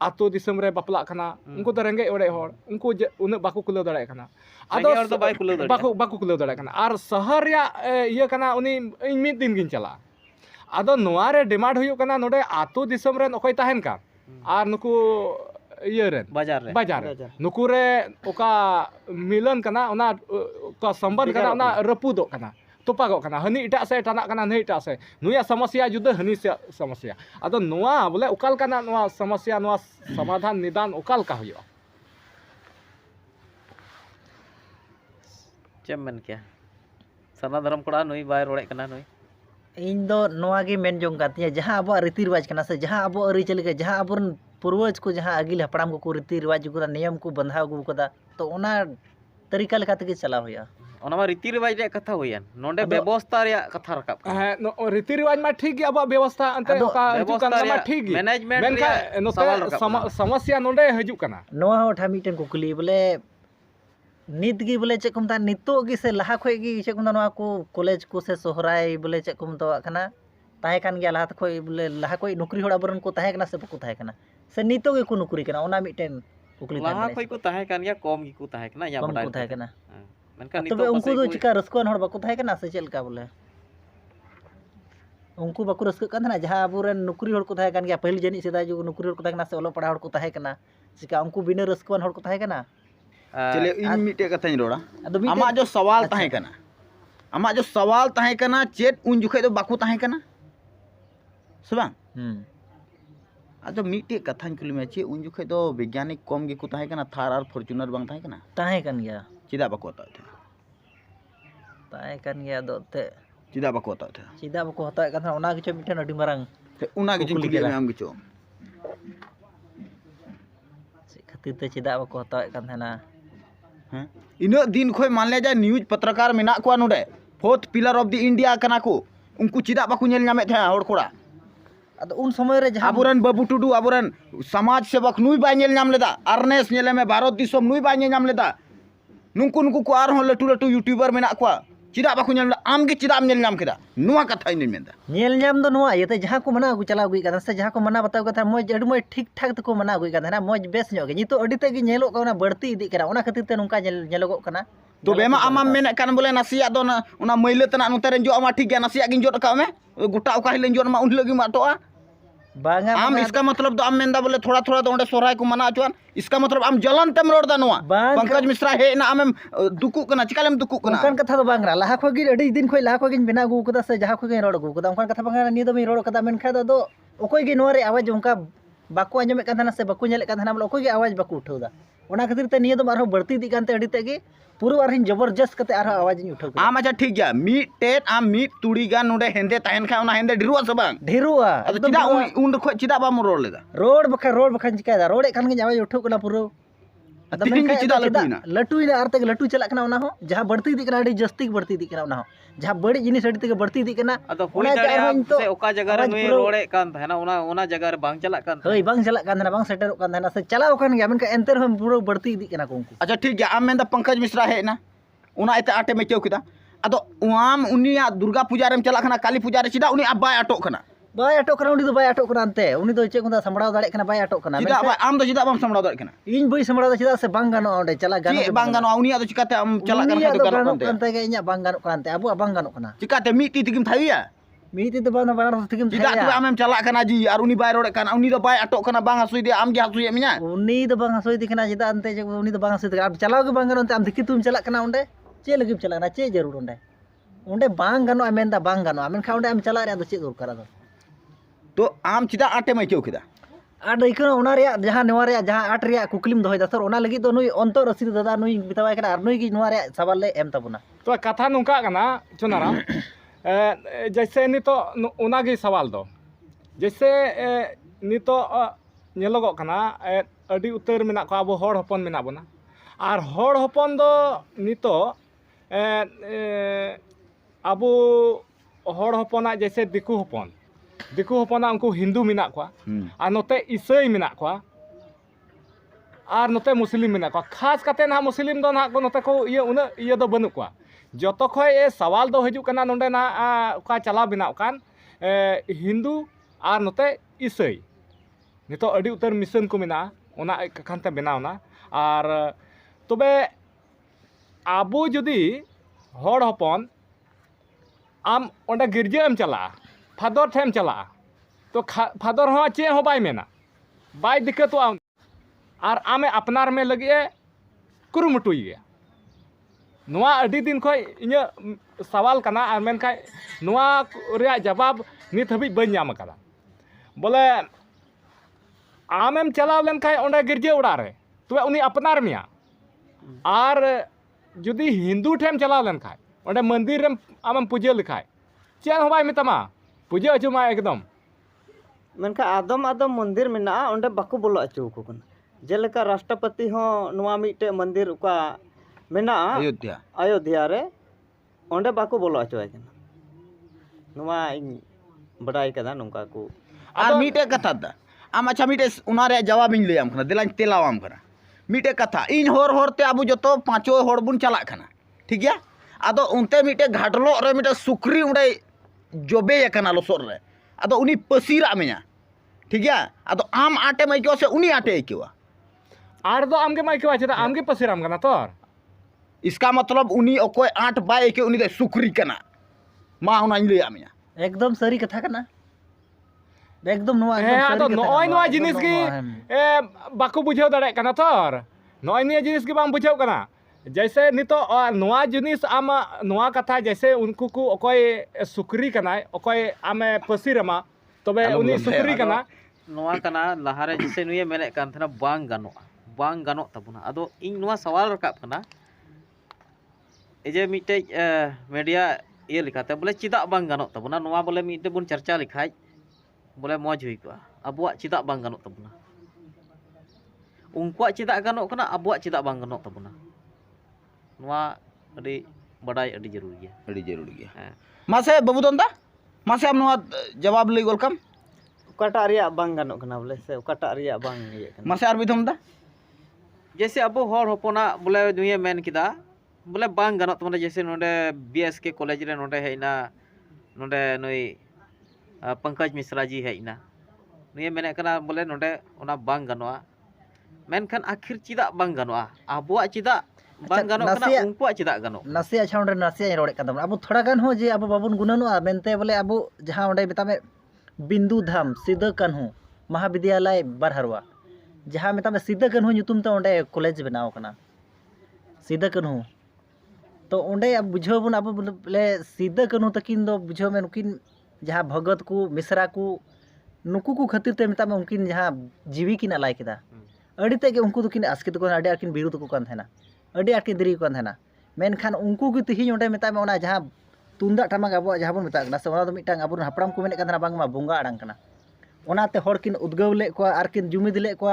आतो दिसम रे बपला कना उनको तो रेंगे ओडे हर उनको उन बाको कुलो दड़े कना रेंगे हर दो बाय कुलो दड़े बाको कुलो दड़े कना आर शहर या ये कना उनी इन मिद दिन गिन चला आदो नोआ रे डिमांड हुयो कना नोडे आतो दिसम रे अखय ताहेन का आर नुकु ये रे बाजार नुकु रे ओका मिलन कना ओना का संबंध कना ओना रपुदो कना तोपागो कना हनी इटा से टाना कना नहीं इटा से नुया समस्या जुदा हनी से समस्या आदो नोआ बोले ओकाल कना नोआ समस्या नोआ समाधान निदान ओकाल का हुयो चेमन क्या सना धर्म कोड़ा नुई बाय रोड़े कना नुई इन दो नोआ गे मेन जोंग कातिया जहां अब रीति रिवाज कना से जहां अब अरिचल के जहां अब पूर्वज को जहां अगिल हपड़ाम को रीति रिवाज को नियम को बंधा अगु कदा तो ओना तरीका लेकाते के चला होया ओना मा रीति रिवाज रे कथा होयन नोंडे व्यवस्था रे कथा रकाब रीति रिवाज मा ठीक गया अब व्यवस्था अंते ओका हिजु कना मा ठीक गया मैनेजमेंट मेनका नोते समस्या नोंडे हिजु कना नोआ होठा मिटन कुकली बोले नित गी बोले चेक कुमता नितो गी से लहा खोय गी चेक कुमता नोआ को कॉलेज को से सोहराय बोले चेक कुमता कना ताहे कान गया लहा खोय बोले लहा खोय नौकरी होड़ा बरन को ताहे कना से बको ताहे कना से नितो गे को नौकरी कना ओना मिटन कुकली लहा खोय को ताहे कान गया कम गी को ताहे कना या बडाय को ताहे कना मेनका तबे उनको दो चिका रस्कोन हड़ बको ताहे कना से चेलका बोले उनको बको रस्क कन ना जहां अबुरन नौकरी हड़ को ताहे कान गया पहले जनी सेदा जो नौकरी हड़ को ताहे कना से ओलो पढ़ा हड़ को ताहे कना चिका उनको बिना रस्कोन हड़ को ताहे कना चले इन मिटे कथाኝ रोड़ा आमा जो सवाल ताहे कना आमा जो सवाल ताहे कना चेत उन जुखे दो बाकू ताहे कना सुबां आदो मिटे कथाኝ कुली में चे उन जुखे दो वैज्ञानिक कम गे को ताहे कना थार और फॉर्च्यूनर बांग ताहे कना ताहे कन गया चिदा बाको ता थे ताहे कन गया दो ते चिदा बाको ता थे चिदा बको हता कन ओना के मिटन अडी मारंग ते उना के कुली में आम गिचो खातिर ते चिदा बको हता कन थाना हैं इना दिन खोय मान ले जा न्यूज पत्रकार मेना को नोडे fourth pillar of the India कना को उनको चिदा बाको नेल नामे थे हड़ कोड़ा अद उन समय रे जहां आबुरन बाबू टुडू आबुरन समाज सेवक नुई बाय नेल नाम लेदा अरनेस नेले में भारत दिसम नुई बाय नेल नाम लेदा नुंकु नुंकु को आर हो लटू लटू यूट्यूबर मेना को चिदा बाको नेल आम गे चिदा नेल नाम केदा नुआ कथा इन मेंदा नेल नाम दो नुआ येते जहां को मना अगु चला अगु कदा से जहां को मना बताव कथा मोज अडी मोज ठीक ठाक तको मना अगु कदा ना मोज बेस ᱧᱚᱜ गे नितो अडी ते गे नेलो कना बढ़ती इदी करा ओना खातिर ते नुका नेलोगो कना तो बेमा आमाम मेने कान बोले नसिया दो ना उना मैले तना नुते रेन जो आमा ठीक गया नसिया गिन जोट का में गोटा ओका हिलेन जोन मा उन लगी मा टोआ बांगा आम इसका मतलब तो आम मेंदा बोले थोड़ा थोड़ा तो ओंडे सोराय को मना अचवान इसका मतलब आम जलन तेम रोड दा नुआ पंकज मिश्रा हे ना आम दुकु कना चिकालेम दुकु कना उनकान कथा दो बांगरा लाहा खो गी अडी दिन खोय लाहा खो गी बिना अगु कदा से जहां खो गी रोड अगु कदा उनकान कथा बांगरा नि दो मी रोड कदा मेन खा दो ओकोय गी नोरे आवाज उनका बाको आंजमे कन थाना से बाको नेले कन थाना बोले ओकोय गी आवाज बाको उठाउदा ओना खातिर ते निये दो मारो बढ़ती दी कानते अडी ते गी पूरा बार हिन जबरदस्त कते आरो आवाज नि उठाउ आम अच्छा ठीक गया मी टेट आम मी तुड़ी गान नोडे हेंदे ताहेन खा ओना हेंदे ढिरुआ से बांग ढेरुआ अद चिदा उन खो चिदा बा मु रोड लेदा रोड बखा चिकादा रोड एखान गे आवाज उठाउ कना पूरा तिदिन के चिदा लटुइना आर तक लटु चला कना ओना हो जहां बढ़ती दी कना अडी जस्ती बढ़ती दी कना ओना हो जहां बड़ी जिनिस अडी तक बढ़ती दी कना अदो हुई दाड़े से ओका जगह रे नुई रोड़े कान थाना ओना जगह रे बांग चला कान हई बांग चला कान थाना बांग सेटर कान थाना से चलाओ कान गया मेनका एंतर हम पूरा बढ़ती दी कना को उनको अच्छा ठीक गया आम मेंदा पंकज मिश्रा है ना उना इते आटे में चौकिदा ᱟᱫᱚ ᱟᱢ ᱩᱱᱤᱭᱟᱜ ᱫᱩᱨᱜᱟ ᱯᱩᱡᱟ ᱨᱮᱢ ᱪᱟᱞᱟᱜ ᱠᱟᱱᱟ, ᱠᱟᱞᱤ ᱯᱩᱡᱟ ᱨᱮ ᱪᱮᱫᱟᱜ ᱩᱱᱤ ᱵᱟᱭ ᱟᱴᱚᱜ ᱠᱟᱱᱟ? ᱵᱟᱭ ᱟᱴᱚᱜ ᱠᱟᱱᱟ, ᱩᱱᱤ ᱫᱚ ᱵᱟᱭ ᱟᱴᱚᱜ ᱠᱟᱱᱟ ᱟᱱᱛᱮ, ᱩᱱᱤ ᱫᱚ ᱪᱮᱫ ᱠᱚ ᱥᱟᱢᱲᱟᱣ ᱫᱟᱲᱮᱭᱟᱜ ᱠᱟᱱᱟ, ᱵᱟᱭ ᱟᱴᱚᱜ ᱠᱟᱱᱟ। ᱪᱮᱫᱟᱜ ᱟᱢ ᱫᱚ ᱪᱮᱫᱟᱜ ᱵᱟᱢ ᱥᱟᱢᱲᱟᱣ ᱫᱟᱲᱮᱭᱟᱜ ᱠᱟᱱᱟ? ᱤᱧ ᱵᱟᱹᱧ ᱥᱟᱢᱲᱟᱣ ᱫᱟ ᱪᱮᱫᱟᱜ ᱥᱮ ᱵᱟᱝ ᱜᱟᱱᱚᱜᱼᱟ ᱚᱸᱰᱮ ᱪᱟᱞᱟᱜ ᱜᱟᱱᱚᱜ ᱪᱮᱫ ᱵᱟᱝ ᱜᱟᱱᱚᱜᱼᱟ? ᱩᱱᱤᱭᱟᱜ ᱫᱚ ᱪᱤᱠᱟᱹᱛᱮ ᱟᱢ ᱪᱟᱞᱟᱜ ᱠᱟᱱ ᱠᱷᱟᱡ ᱫᱚ ᱜᱟᱱᱚᱜ ᱠᱟᱱ ᱛᱟᱭᱟ? ᱤᱧᱟᱹᱜ ᱵᱟᱝ ᱜᱟᱱᱚᱜ ᱠᱟᱱ ᱛᱟᱭᱟ, ᱟᱵᱚᱣᱟᱜ ᱵᱟᱝ ᱜᱟᱱᱚᱜ ᱠᱟᱱᱟ। ᱪᱤᱠᱟᱹᱛᱮ ᱢᱤᱫ ᱛᱤ ᱛᱮᱜᱮᱢ ᱛᱷᱟᱭᱚᱭᱟ? ᱢᱤᱫ ᱛᱤ ᱫᱚ ᱵᱟᱝ, ᱵᱟᱱᱟᱨ ᱛᱮᱜᱮᱢ ᱪᱮᱫᱟᱜ ᱛᱚᱵᱮ ᱟᱢᱮᱢ ᱪᱟᱞᱟᱜ ᱠᱟᱱᱟ ᱡᱤ ᱟᱨ ᱩᱱᱤ ᱵᱟᱭ ᱨᱚᱲᱮᱫ ᱠᱟᱱ, ᱩᱱᱤ ᱫᱚ ᱵᱟᱭ ᱟᱴᱚᱜ ᱠᱟᱱᱟ, ᱵᱟᱝ ᱦᱟᱹᱥᱩᱭᱮᱫᱮᱭᱟ, ᱟᱢ ᱜᱮ ᱦᱟᱹᱥᱩᱭᱮᱫ ᱢᱮᱭᱟ? ᱩᱱᱤ ᱫᱚ ᱵᱟᱝ ᱦᱟᱹᱥᱩᱭᱮᱫᱮ ᱠᱟᱱᱟ, ᱪᱮᱫᱟᱜ ᱮᱱᱛᱮ ᱩᱱᱤ ᱫᱚ ᱵᱟᱝ ᱦᱟᱹᱥᱩᱭᱮᱫᱮ ᱠᱟᱱᱟ। ᱪᱟᱞᱟᱣ ᱜᱮ ᱵᱟᱝ ᱜᱟᱱᱚᱜ ᱛᱮ ᱟᱢ ᱫᱤᱠᱤ ᱛᱩᱢ ᱪᱟᱞᱟᱜ ᱠᱟᱱᱟ ᱚᱸᱰᱮ? ᱪᱮᱫ ᱞᱟᱹᱜᱤᱫ ᱪᱟᱞᱟᱜ ᱠᱟᱱᱟ? ᱪᱮᱫ ᱡᱟᱹᱨᱩᱲ ᱚᱸᱰᱮ? ᱚᱸᱰᱮ ᱵᱟᱝ ᱜᱟᱱᱚᱜᱼᱟ ᱢᱮᱱᱫᱟ ᱵᱟᱝ ᱜᱟᱱᱚᱜᱼᱟ, ᱢᱮᱱᱠᱷᱟᱱ ᱚᱸᱰᱮ ᱟᱢ ᱪᱟᱞᱟᱜ ᱨᱮᱭᱟᱜ ᱫᱚ ᱪᱮᱫ ᱫᱚᱨᱠᱟর ᱟᱫᱚ? ᱛᱚ ᱟᱢ ᱪᱮᱫᱟᱜ ᱟᱴᱮᱢ ᱟᱹᱭᱠᱟᱹᱣ ᱠᱮᱫᱟ? ᱟᱨ ᱟᱹᱭᱠᱟᱹᱣ ᱚᱱᱟ ᱨᱮᱭᱟᱜ ᱡᱟᱦᱟᱸ ᱱᱚᱣᱟ ᱨᱮᱭᱟᱜ ᱡᱟᱦᱟᱸ ᱟᱴ ᱨᱮᱭᱟᱜ ᱠᱩᱠᱞᱤᱢ ᱫᱚᱦᱚᱭᱮᱫᱟ ᱥᱟᱨ, ᱚᱱᱟ ᱞᱟᱹᱜᱤᱫ ᱫᱚ ᱱᱩᱭ ᱚᱱᱛᱚᱨ ᱨᱚᱥᱤᱫ ᱫᱟᱫᱟ ᱱᱩᱭ ᱢᱮᱛᱟᱣᱟᱭ ᱠᱟᱱᱟ ᱟᱨ ᱱᱩᱭ ᱜᱮ ᱱᱚᱣᱟ ᱨᱮᱭᱟᱜ ᱥᱟᱵᱟᱞ ᱞᱮ ᱮᱢ ᱛᱟᱵᱚᱱᱟ। तो कथा नौका कना चुनाराम जैसे नितो उनागी सवाल दो जैसे नितो नेलोगो कना अडी उतर मेना को आबो होड़ हपन मेना बना और होड़ हपन दो नितो आबो होड़ हपना जैसे दिकु हपना उनको हिंदू मेना को और नोते ईसाई मेना को और नोते मुस्लिम मेना को खास करते ना मुस्लिम दो ना को नोते को ये उना ये दो बनू को जो खो ये सवाल दो हजू कना नोंडे ना का चला बनाव कान हिंदू और नोते ईसाई नितो अडी उतर मिशन को मेना ओना खानते बनावना और तबे आबो जुदी होड़ हपन आम ओंडे गिरजाम चला फादर ठेम चला तो फादर हो चे हो बाय मेना बाय दिक्कत और आमे अपनार में लगे कुरुमुटुई गया नोआ अडी दिन खो इᱧ सवाल कना और मेन खाय नोआ रे जवाब नित हबी बन नाम कदा बोले आमेम चलाव लेन खाय ओंडे गिरजा उड़ा रे तो उनी अपनार मिया और जुदी हिंदू ठेम चलाव लेन खाय ओंडे मंदिर रेम आमेम पूजा लिखाय चे हो बाय मितमा पूजा अजुमा एकदम मेनखा आदम आदम मंदिर मेना ओंडे बाको बोलो अचो को कना जेलेका राष्ट्रपति हो नोआ मिटे मंदिर उका मेना अयोध्या रे ओंडे बाको बोलो अचोय कना नोआ इन बड़ाई कदा नोंका को और मीटे कथा दा आम अच्छा मीटे उना रे जवाब इन लेयाम कना दिलाñ तेलावाम कना मीटे कथा इन होर होरते आबो जतो पांचो होड़ बुन चलाक कना ठीक गया आदो उनते मीटे घाटलो रे मीटे सुक्री उडे जबे कना लोसर रे आदो उनी पसीरा मेया ठीक गया आदो आम आटे माइको से उनी आटे आइकेवा आर दो आमगे माइकेवा चेदा आमगे पसीराम कना तोर इसका मतलब उनी ओकोय आठ बाय के उनी दे सुक्री कना मा उनाñ लेया मेया एकदम सरी कथा कना एकदम नोआ तो नॉय नोआ जिनिस की बाको बुझाव दाड़े कना तोर नॉय निया जिनिस की बाम बुझाव कना जैसे नितो नोआ जिनिस आम नोआ कथा जैसे उनको को ओकोय सुक्री कना ओकोय आमे पसीरमा तबे उनी सुक्री कना नोआ कना लहारे जैसे नुये मेने कान थना बांग गानो तबुना अदो इन नोआ सवाल रकाब कना एजे मिटे मीडिया ये लिखाते बोले चिदा बांग गानो तबुना नोआ बोले मिटे बुन चर्चा लिखाय बोले मौज हुई को अबुआ चिदा बांग गानो तबुना उनकुआ चिदा गानो कना अबुआ चिदा बांग गानो तबुना नोआ अडी बड़ाई अडी जरूरी गया मासे बाबू दंदा मासे हम नोआ जवाब लई गोलकम उकाटा रिया बांग गानो कना बोले से उकाटा रिया बांग ये कना मासे आर बिधम दा जैसे अबो होड़ होपना बोले दुनिया मेन किदा बोले बांग गानो तमने जैसे नोडे बीएसके कॉलेज रे नोडे हेना नोडे नई पंकज मिश्रा जी हेना नुये मेने कना बोले नोडे ओना बांग गानोआ मेनखान आखिर चिदा बांग गानोआ आबुआ चिदा बांग गानो कना उनकुआ चिदा गानो नासे अच्छा ओंडे नासे रोड़े कदम अब थोड़ा गान हो जे अब बाबुन गुनानुआ मेनते बोले अब जहां ओंडे मेतामे बिंदु धाम सिद्ध कान्हू महाविद्यालय बारहरवा जहां मेतामे सिद्ध कान्हू nyutum te ओंडे कॉलेज बनाव कना सिद्ध कान्हू तो ओंडे अब बुझाव बन अब बोले सिद्ध कान्हू तकिन दो बुझाव में नुकिन जहां भगत को मिश्रा को नुकु को खातिर ते मेतामे उनकिन जहां जीवी किन अलाय केदा अड़ी ते उनको दुकिन आस्कित को अड़ी आकिन बिरुद को कान थेना अड़ी आकिन दिरी को कान थेना मेनखान उनको की तिहि ओंडे मेतामे ओना जहां तुंदा टमाक अब जहां बन मेता ना से ओना दो मिटांग अब हापड़ाम को मेने कान बांग मा बोंगा अड़ांग कना ओनाते हर किन उद्गव ले को आर किन जुमिद ले को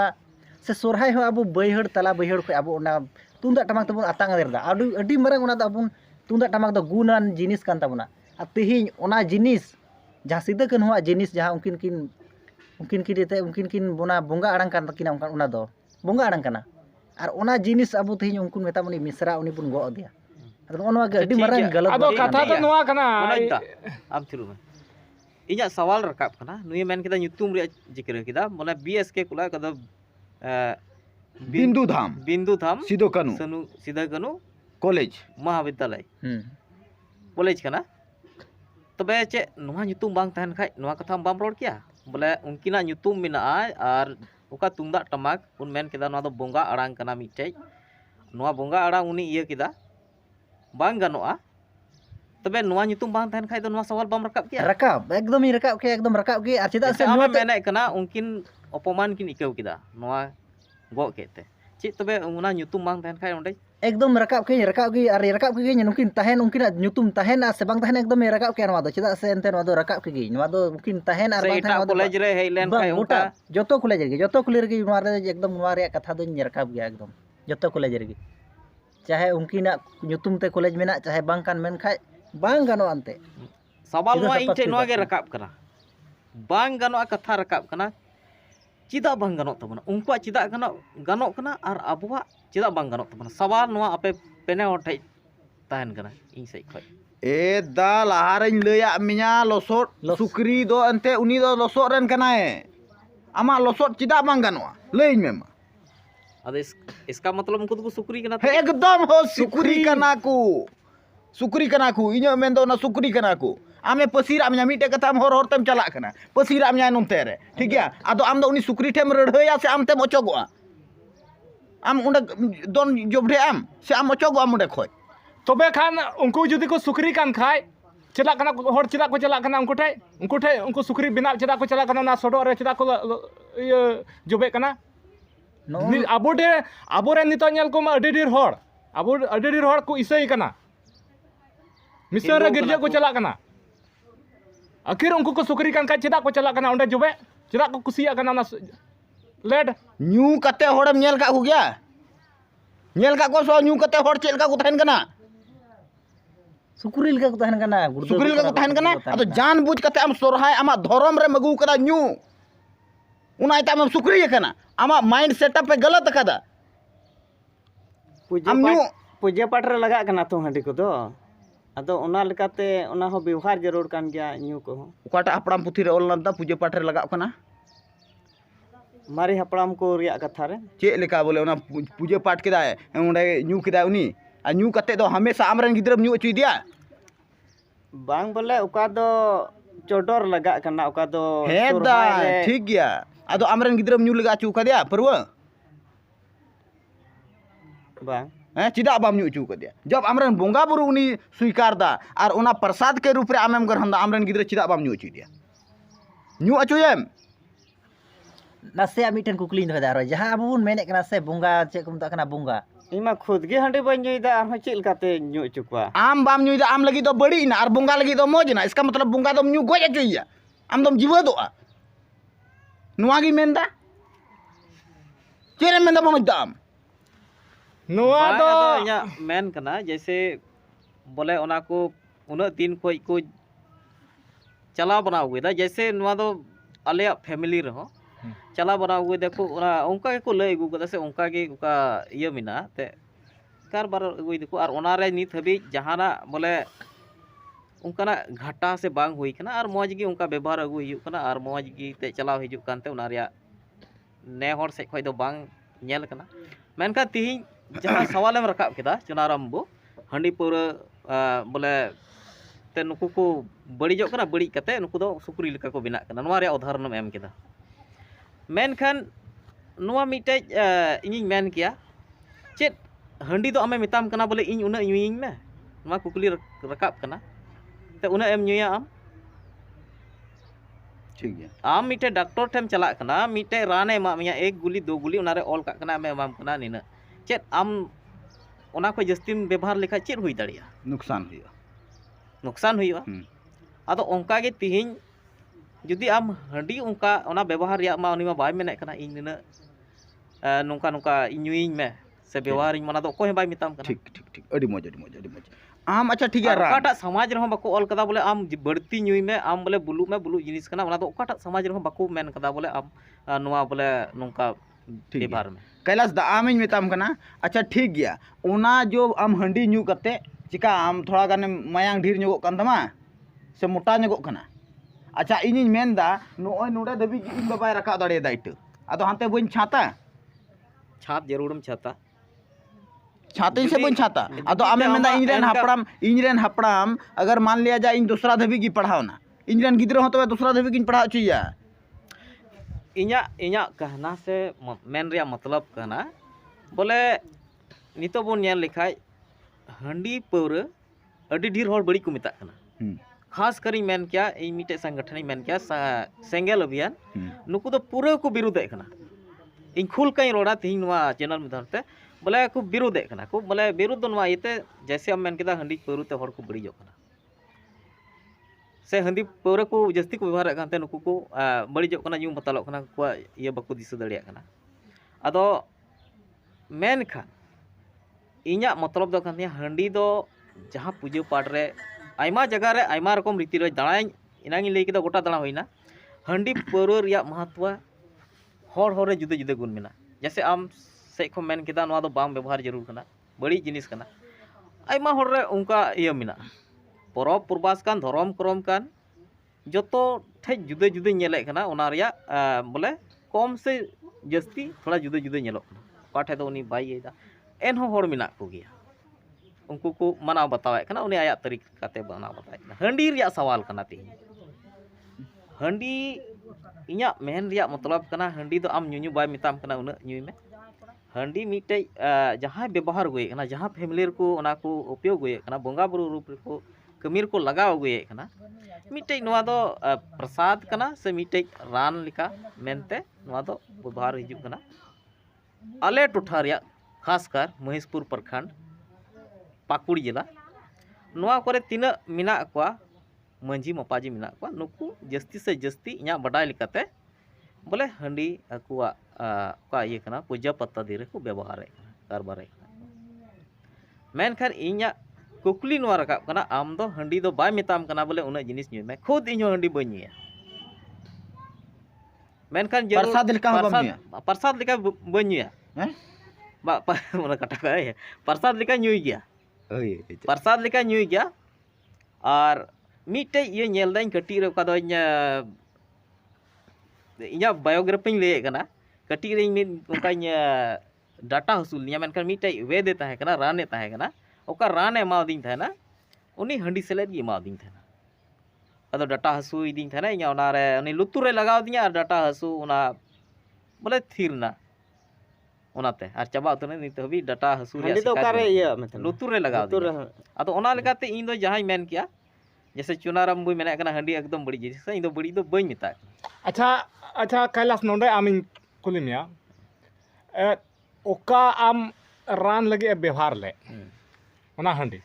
से सोरहाय हो अब बैहड़ तला बैहड़ को अब ओना तुंदा टमाक तबन आतांग देरदा अड़ी मारंग ओना द अब तुंदा टमाक द गुनान जिनिस कान तबना आ तिहि ओना जिनिस जहां सिद्ध कान्हू जिनिस जहां उनकिन किन बोना बोंगा अड़ांग कान तकिना ओना दो बोंगा अड़ांग कना और ओना जिनिस अब तिहि उनकुन मेता बनी मिश्रा उनी बुन गो दिया ᱟᱫᱚ ᱱᱚᱜᱼᱚ ᱱᱚᱣᱟ ᱜᱮ ᱟᱹᱰᱤ ᱴᱷᱤᱠ ᱢᱟᱨᱟᱝ ᱜᱮᱭᱟ। ᱜᱟᱞᱟᱛ ᱟᱫᱚ ᱴᱷᱤक ᱠᱟᱛᱷᱟ ᱫᱚ ᱜᱮᱭᱟ। ᱱᱚᱣᱟ ᱠᱟᱱᱟ ᱢᱚᱱᱚᱡ ᱫᱟ ᱟᱢ ᱛᱷᱤᱨᱩ ᱢᱮ ᱤᱧᱟᱹᱜ ᱥᱟᱣᱟल ᱨᱟᱠᱟᱵ ᱠᱟᱱᱟ ᱱᱩᱭ ᱢᱮᱱ ᱠᱮᱫᱟ ᱧᱩᱛᱩᱢ ᱨᱮᱭᱟᱜ ᱡᱤᱠᱨ ᱠᱮᱫᱟ ᱵᱚᱞᱮ BSK ᱠᱚᱞᱟ ᱠᱚᱫᱚ बिंदु धाम बिंदु धाम सिदो कानू सिदो कानू कॉलेज महाविद्यालय कॉलेज कना तबे चे नोहा nyutum bang tahan khai noa katha bam ror kiya bole unkina nyutum mena ar uka tungdak tamak un men keda noa do bonga arang kana mitej noa bonga arang uni iya keda bang ganoa तबे नोआ nyutum bang tahan khai do noa sawal bam rakap kiya rakap ekdom ᱤᱧ rakap ke ekdom rakap ge ar cheda se ame noa te menek kana unkin opoman kin ikau keda noa go kete ᱪᱮᱫ ᱛᱚᱵᱮ ᱚᱱᱟ ᱧᱩᱛᱩᱢ ᱵᱟᱝ ᱛᱟᱦᱮᱱ ᱠᱷᱟᱡ ᱚᱸᱰᱮ ekdom rakap ke ar rakap ke nungkin tahen unkina nyutum tahen ase bang tahen ekdom rakap ke noa do cheda se ente noa do rakap ke noa do mungkin tahen ar ᱥᱮ bang tahen ᱮᱴᱟᱜ college ᱨᱮ ᱦᱮᱡ ᱞᱮᱱ ᱠᱷᱟᱡ ᱚᱱᱠᱟ joto college rege joto college rege noa re ekdom noa re katha do rakap ge ekdom joto college rege chahe unkina nyutum te college mena chahe bang kan men khai bang gano ante सवाल Itu नोआ sepak ᱤᱧ ᱴᱷᱮᱡ ᱱᱚᱣᱟ ᱜᱮ sepak. ᱨᱟᱠᱟᱵ ᱠᱟᱱᱟ ᱵᱟᱝ ᱜᱟᱱᱚᱜᱼᱟ ᱠᱟᱛᱷᱟ ᱨᱟᱠᱟᱵ ᱠᱟᱱᱟ ᱪᱮᱫᱟᱜ ᱵᱟᱝ ᱜᱟᱱᱚᱜ ᱛᱟᱵᱚᱱᱟ ᱩᱱᱠᱩᱣᱟᱜ ᱪᱮᱫᱟᱜ ᱜᱟᱱᱚᱜ ᱠᱟᱱᱟ ᱟᱨ ᱟᱵᱚᱣᱟᱜ ᱪᱮᱫᱟᱜ ᱵᱟᱝ ᱜᱟᱱᱚᱜ ᱛᱟᱵᱚᱱᱟ ᱥᱟᱣᱟल ᱱᱚᱣᱟ ᱟᱯᱮ ᱯᱮᱱᱮ ᱦᱚᱲ ᱴᱷᱮᱡ ᱛᱟᱦᱮᱱ ᱠᱟᱱᱟ ᱤᱧ ᱥᱮᱡ ᱠᱷᱚᱡ ए दा लहारें लैया मिया लोसोट सुक्री दो अंते उनी दो लोसोट रेन कनाए आमा लोसोट चिदा बांग गानोआ लई में मा ᱟᱫᱚ इसका मतलब उनको तो सुकरी कना हे एकदम हो सुक्री कना को इᱧ मेन दो ना सुक्री कना को आमे पसीरा मिया मिटे कथा हर हर तेम चला कना पसीरा मिया नोंते रे ठीक गया आदो आम दो उनी सुक्री ठेम रड़हया से आम तेम अचोगोआ आम उंडे दोन जोबडे आम से आम अचोगोआ मुंडे खोय तबे खान उनको जुदी को सुक्री कान खाय चला कना हर चला को चला कना उनको ठे उनको सुक्री बिना चला को चला कना ना सोडो रे चला को इयो जोबे कना आबो रे नितो नेल को मा अडी डीर हर आबो अडी डीर हर को इसई कना मिसर रे गिरजे को चला कना आखिर उनको को सुक्री कान खाय चला को चला कना उंडे जोबे चला को कुसिया कना ना लेड न्यू कते होड़म नेल का हो गया नेल का को सो न्यू कते होड़ चेल का को थाइन कना सुकुरी लगा को tahan kana सुक्री का को थाइन कना अदो जान बुझ कते आम सोरहाय आमा धरम रे मगु कदा न्यू उना इता आम सुक्री कना आमा माइंड सेटअप पे गलत कदा पूजा पाठ रे लगा कना तो हंडी को दो अदो ओना लेकाते ओना हो व्यवहार जरूर कान गया न्यू को ओकाटा हपड़ाम पुथी रे ओलनदा पूजा पाठ रे लगा कना मारी हपड़ाम को रिया कथा रे चे लेका बोले ओना पूजा पाठ केदा उंडे न्यू केदा उनी आ न्यू कते दो हमेशा आमरन गिद्रम न्यू अचुई दिया बांग बोले ओका दो चोडोर लगा कना ओका दो हेदा ठीक गया आदो आमरन गिद्रम न्यू लगा अचु कदिया परवा बांग चिदा बाम न्यू अचु कदिया जब आमरन बोंगा बुरु उनी स्वीकार दा और ओना प्रसाद के रूप रे आमेम गरहन दा आमरन गिद्र चिदा बाम न्यू अचु दिया new अचुयम nase amiten kukli ndo da ro jaha abu bun menek kana se bunga che kum ta kana bunga इमा खुद गे हंडी बन जोइदा आम चेल काते न्यू चुकवा आम बाम न्यू आम लगी तो बड़ी ना और बोंगा लगी तो मौज ना इसका मतलब बोंगा तो न्यू गोज अचुइया आम दम जीव दो नुआ गी मेंदा चेरे मेंदा मनोज दाम नोआ दो इया मेन कना जैसे बोले ओना को उना दिन कोई को चला बना हुए दा जैसे नुआ दो आलिया फैमिली रहो चला बना हुए देखो ओना उनका के को लय गु कदा से उनका के उका इया मिना ते कार बार गई देखो और ओना रे नित हबी जहाना बोले उनका घाटा से बांग हुई कना और मौज गी उनका व्यवहार अगु हियु कना और मौज गी ते चलाव हिजु कानते ओना रिया ने हर से खोय दो बांग नेल कना मेनका तिही जहां सवालम रकाब केदा चुनाराम बो हंडी पूरा बोले ते नुकु को बड़ीजो कना बड़ी कते नुकु दो सुकुरी लेका को बिना कना नोआ रे उदाहरण एम केदा मेनखान नोआ मिटे इᱧ मेन किया चेत हंडी दो आमे मिताम कना बोले इन उना यूइंग में नोआ कुकली रकाब कना ते उना एम न्यूया आम ठीक है आम मिटे डॉक्टर ठेम चला कना मिटे राने मा मिया एक गुली दो गुली उनारे ऑल का कना मे माम कना निना चेत आम ओना को जस्तिम व्यवहार लेखा चेत हुई दाड़िया नुकसान हुई आदो ओंका गे तिहिñ जुदी आम हंडी उनका ओना व्यवहार या मा उनी मा बाय मेने कना इन निना नोंका नोंका न्यूइंग में से व्यवहार इन मना दो कोय बाय मिताम कना ठीक ठीक ठीक अडी मौज आम अच्छा ठीक है ओकाटा समाज रहो बाको ऑल कदा बोले आम बड़ती न्यूई में आम बोले बुलू जिनिस कना ओना दो ओकाटा समाज रहो बाको मेन कदा बोले आम नोआ बोले नोंका व्यवहार में कैलाश दा आम इन मिताम कना अच्छा ठीक गया ओना जो आम हंडी न्यू कते चिका आम थोड़ा गाने मायांग ढेर ᱧᱚᱜᱚᱜ ᱠᱟᱱ ᱛᱟᱢᱟ से मोटा ᱧᱚᱜᱚᱜ ᱠᱟᱱᱟ अच्छा ᱤᱧᱤᱧ ᱢᱮᱱᱫᱟ ᱱᱚᱜᱼᱚᱭ ᱱᱚᱰᱮ ᱫᱷᱟᱹᱵᱤᱡ ᱤᱧ ᱵᱟᱵᱟᱭ ᱨᱟᱠᱟᱵ ᱫᱟᱲᱮᱭᱟᱫᱟ ᱤᱴᱟᱹ ᱟᱫᱚ ᱦᱟᱱᱛᱮ ᱵᱟᱹᱧ ᱪᱷᱟᱛᱟ छात जरूरम छाता छाते से जुदी- बन छाता जुदी अतो आमे ते मेंदा आमा इनरेन हपड़ाम अगर मान लिया जाए इन दूसरा धबी की पढ़ावना इनरेन गिद्रो हो तो दूसरा धबी की पढ़ा चाहिए इña इña कहना से मेन रिया मतलब कहना बोले नितो बोन नेल लिखाय हंडी पौरे अडी ढेर हर बड़ी को मिता कना खास करी मेन क्या इ मिटे संगठन मेन क्या सेंगेल अभियान नुकु तो पूरे को विरोध कना इन खुल कई रोड़ा तीन वा चैनल में धरते बोले को विरोध कना को बोले विरोध नवा इते जैसे हम मेन केदा हंडी पौरे ते हर को बड़ी जो कना से हंडी पौरे को जस्ती को व्यवहार करते नुकु को बड़ी जो कना यूं बतालो कना को ये बको दिस दड़िया कना अदो मेन खान इña मतलब दो कने हंडी दो जहां पूजा पाठ रे आयमा जगह रे आयमा रकम रीति रे दाणाय इनांगी लई केदा गोटा दाणा होइना हंडी पौरे रिया महत्व हर हर जुदे जुदे गुण मेना जैसे आम से को मेन केदा नवा दो बाम व्यवहार जरूर कना बड़ी जिनिस कना आयमा हर रे उनका इया मेना परब पुरबास कान धर्म करम कान जतो ठे जुदे जुदे नेले कना ओना रिया बोले कम से जस्ती थोड़ा जुदे जुदे नेलो कना पाठे दो उनी बाई एदा एन हो हर मेना को गया उनको को मनाव बतावे कना उनी आया तरीका ते बनाव बतावे कना हंडी रिया सवाल कना ती हंडी इña मेन रिया मतलब कना हंडी दो आम न्यून्यू बाय मिताम कना उना न्यूय में हंडी मिटे जहां व्यवहार गए कना जहां फैमिली को ओना को उपयोग गए कना बोंगा बुरु रूप को कमीर को लगाव गए कना मिटे नवा दो प्रसाद कना से मिटे रान लिका मेनते नवा दो व्यवहार हिजु कना आले टोठा रिया खासकर महेशपुर प्रखंड पाकुड़ जिला नवा करे तीना मिना को मंझी मपाजी मिना को नुकु जस्ती से जस्ती इña बडाय लिकाते बोले हंडी अकुआ का ये कना पूजा पत्ता दिरे को व्यवहार कारबार मेन खान इña कुकली नवा रकाब कना आम दो हंडी दो बाय मिताम कना बोले उना जिनिस न्यूय में खुद इño हंडी बन न्यूया मेन खान प्रसाद लिका हो बम प्रसाद लिका बन न्यूया हैं बा मोला कटा का प्रसाद लिका न्यूय गया प्रसाद लिका न्यूय गया और मिटे ये नेल दाइन कटी रे का दो इña बायोग्राफी ले कना कटी रे मिन उनका डाटा हसूल निया मेनखान मिटे वेदे ताहे कना राने ताहे कना ओका रान एमा दिन था ना उनी हंडी सेलेद गी एमा दिन था अदो डाटा हसू दिन था ना इña ओना रे उनी लुतुर रे लगाव दिया और डाटा हसू ओना बोले थीर ना ओनाते आर चाबा उतने नित हबी डाटा हसू रे हंडी तो कारे ये मतलब लुतुर रे लगाव दिया अदो ओना लेकाते इन दो जहां मेन किया जैसे चुनाराम बुई मेना कना हंडी एकदम बड़ी जिनिस इन दो बड़ी दो बई मिता अच्छा अच्छा कैलाश नोंडे आमिन कुलिमिया ओका आम रान लगे व्यवहार ले ओना हंडी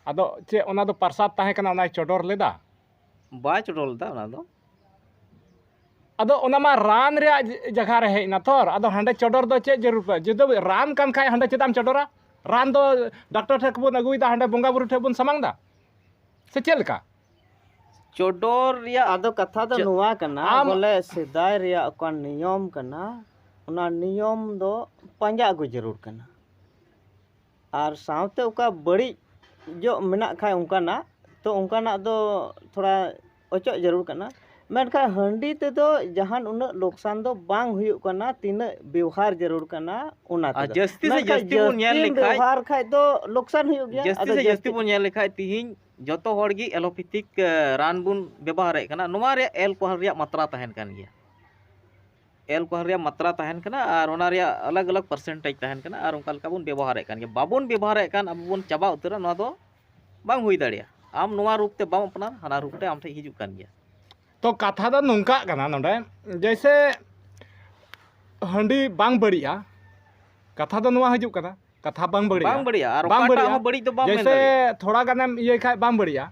अदो चे ओना दो प्रसाद ताहे कना ओना चोडोर लेदा बाय चोडोल दा ओना दो अदो ओना मा रान रे जगह रहे ना तोर अदो हंडे चोडोर दो चे जरूर पे जदो रान कान खाय हंडे चेदाम चोडोरा रान दो डॉक्टर ठेक बोन अगुइदा हंडे बोंगा बुरु ठेक बोन समांगदा से चेलका चोडोर रिया आदो कथा दो नुआ कना बोले सिदाय रिया का नियम कना उना नियम दो पंजा को जरूर कना और सावते उका बड़ी जो मेना खाय उनका ना तो उनका ना दो थोड़ा ओचो जरूर कना मेनखा हंडी ते दो जहान उन लोकसान दो बांग हुयु कना तीन व्यवहार जरूर कना उना ते जस्ती से जस्ती बन नेल लिखाय व्यवहार खाय तो लोकसान हुयु गया जस्ती से जस्ती बन नेल लिखाय तिहिन जतो होड़गी एलोपैथिक रान बुन व्यवहार कना नोमा रे एल्कोहल रिया मात्रा तहन कान गया एल्कोहल रिया मात्रा तहन कना और ओना रिया अलग अलग परसेंटेज तहन कना और उनका लका बुन व्यवहार कान गया बाबुन व्यवहार कान अब बुन चाबा उतरा नो दो बांग हुई दाड़िया आम नोवा रूप ते बाम अपना हना रूप ते आम ठे हिजु कान गया तो कथा दो नोंका कना नोंडे जैसे हंडी बांग बड़िया कथा दो नोवा हिजु कना कथा बांग बढ़िया और ओकाटा हो बड़ी तो बाम जैसे थोड़ा गाने ये खाय बांग बढ़िया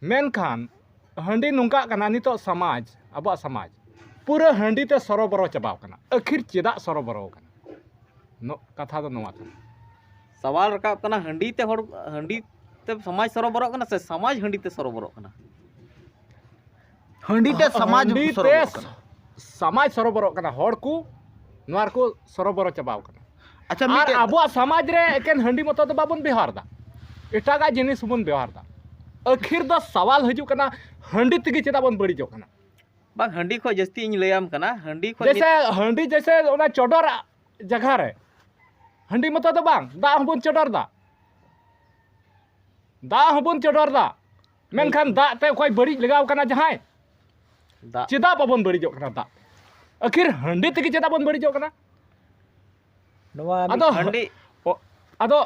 मेनखान हंडी नुंका कना नितो समाज अब समाज पूरा हंडी ते सरोबरो चबाव कना आखिर चेदा सरोबरो कना नो कथा दो नोवा सवाल रकाब कना हंडी ते समाज सरोबरो कना से समाज हंडी ते सरोबरो कना हंडी ते समाज सरोबरो कना हड़ को नोर को सरोबरो चबाव कना अच्छा और अब समाज रे एकेन हंडी मतो तो बाबन बिहार दा एटागा जिनिस बन व्यवहार दा आखिर दो सवाल हजू कना हंडी तगी चेदा बन बड़ी कना बांग हंडी खो जस्ती इन लैयाम कना हंडी खो जैसे हंडी जैसे ओना चोडर जगह रे हंडी मत दो बांग दा हबन चोडर दा मेनखान दा ते कोई बड़ी लगाव कना जहां दा चेदा बाबन बड़ी कना दा आखिर हंडी तगी चेदा बन बड़ी कना नवा अदो हंडी अदो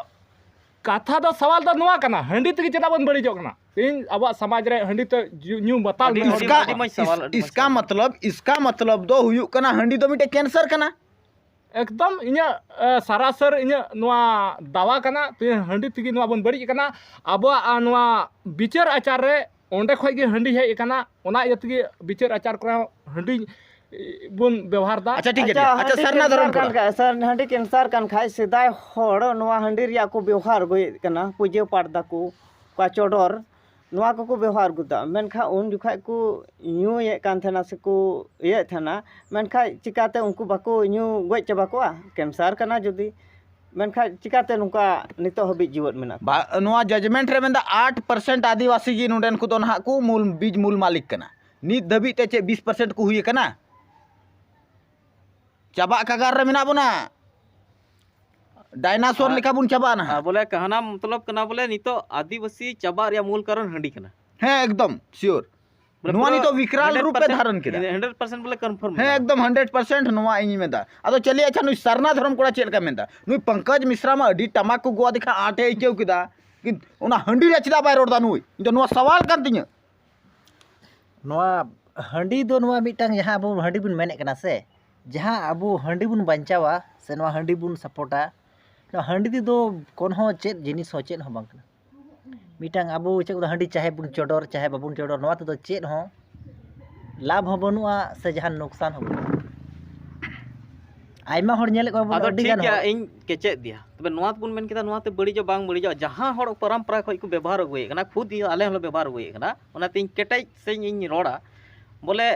कथा दो सवाल दो नवा कना हंडी तगी चेदा बन बड़ी कना इन अब समाज रे हंडी तो न्यू बताल हंडी- में इसका अड़ी मज सवाल, अड़ी मज इसका मतलब दो हुयुक कना हंडी दो मिटे कैंसर कना एकदम इnya सरासर इnya नवा दावा कना तो हंडी तगी नवा बन बड़ी कना अब नवा विचार आचार रे ओंडे खय गे हंडी हे कना ओना यतगी विचार आचार करा हंडी बन व्यवहार दा अच्छा ठीक है अच्छा सरना धर्म करा सर हंडी कैंसर कान खाय सिदाय होड़ नवा हंडी रिया को व्यवहार गई कना पूजे पाठ दा को का चोडर नवा को व्यवहार गुदा मेनखा उन जुखा को न्यू ये कान थना से को ये थना मेनखा चिकाते उनको बाको न्यू गय चबा को कैंसर कना जुदी मेनखा चिकाते नुका नितो हबी जीवन मेना नवा जजमेंट रे मेंदा 8% आदिवासी जी नोडेन को दो नहा को मूल बीज मूल मालिक कना नित धबी ते चे 20% को हुई कना चाबा कगार रे मेना बना डायनासोर लेखा बुन चाबा ना बोले कहना मतलब कना बोले नितो आदिवासी चबा रे मूल कारण हंडी कना है एकदम श्योर नवा नी तो विकराल रूप में धारण किया 100% बोले कंफर्म है एकदम 100% नवा इन मेदा अदो चलिए अच्छा नुई सरना धर्म कोड़ा चेल का मेदा नुई पंकज मिश्रा मा अडी टमाक को गोवा दिखा आटे इकेउ किदा कि उना हंडी रे चिदा बाय रोडदा नुई तो नवा सवाल कर दिया नवा हंडी दो नवा मिटang जहां अबो हंडी बुन मेने कना से जहां अबो हंडी बुन बंचावा से नवा हंडी बुन सपोर्टा नवा हंडी दो कोन हो चेत जिनिस हो चेत हो बांग कना मिटang अबो चेक हंडी चाहे बुन चोडर चाहे बाबुन चोडर नवा तो चेत हो लाभ हो बनुआ से जहां नुकसान हो आइमा हर नेले को अदो अडी ठीक गान गया इन केचे दिया तबे नवा बुन मेन केदा नवा ते बड़ी जो बांग बड़ी जो जहां हर परंपरा खय को व्यवहार होय कना खुद ही आले हलो व्यवहार होय कना ओना तिन केटै से इन रोड़ा बोले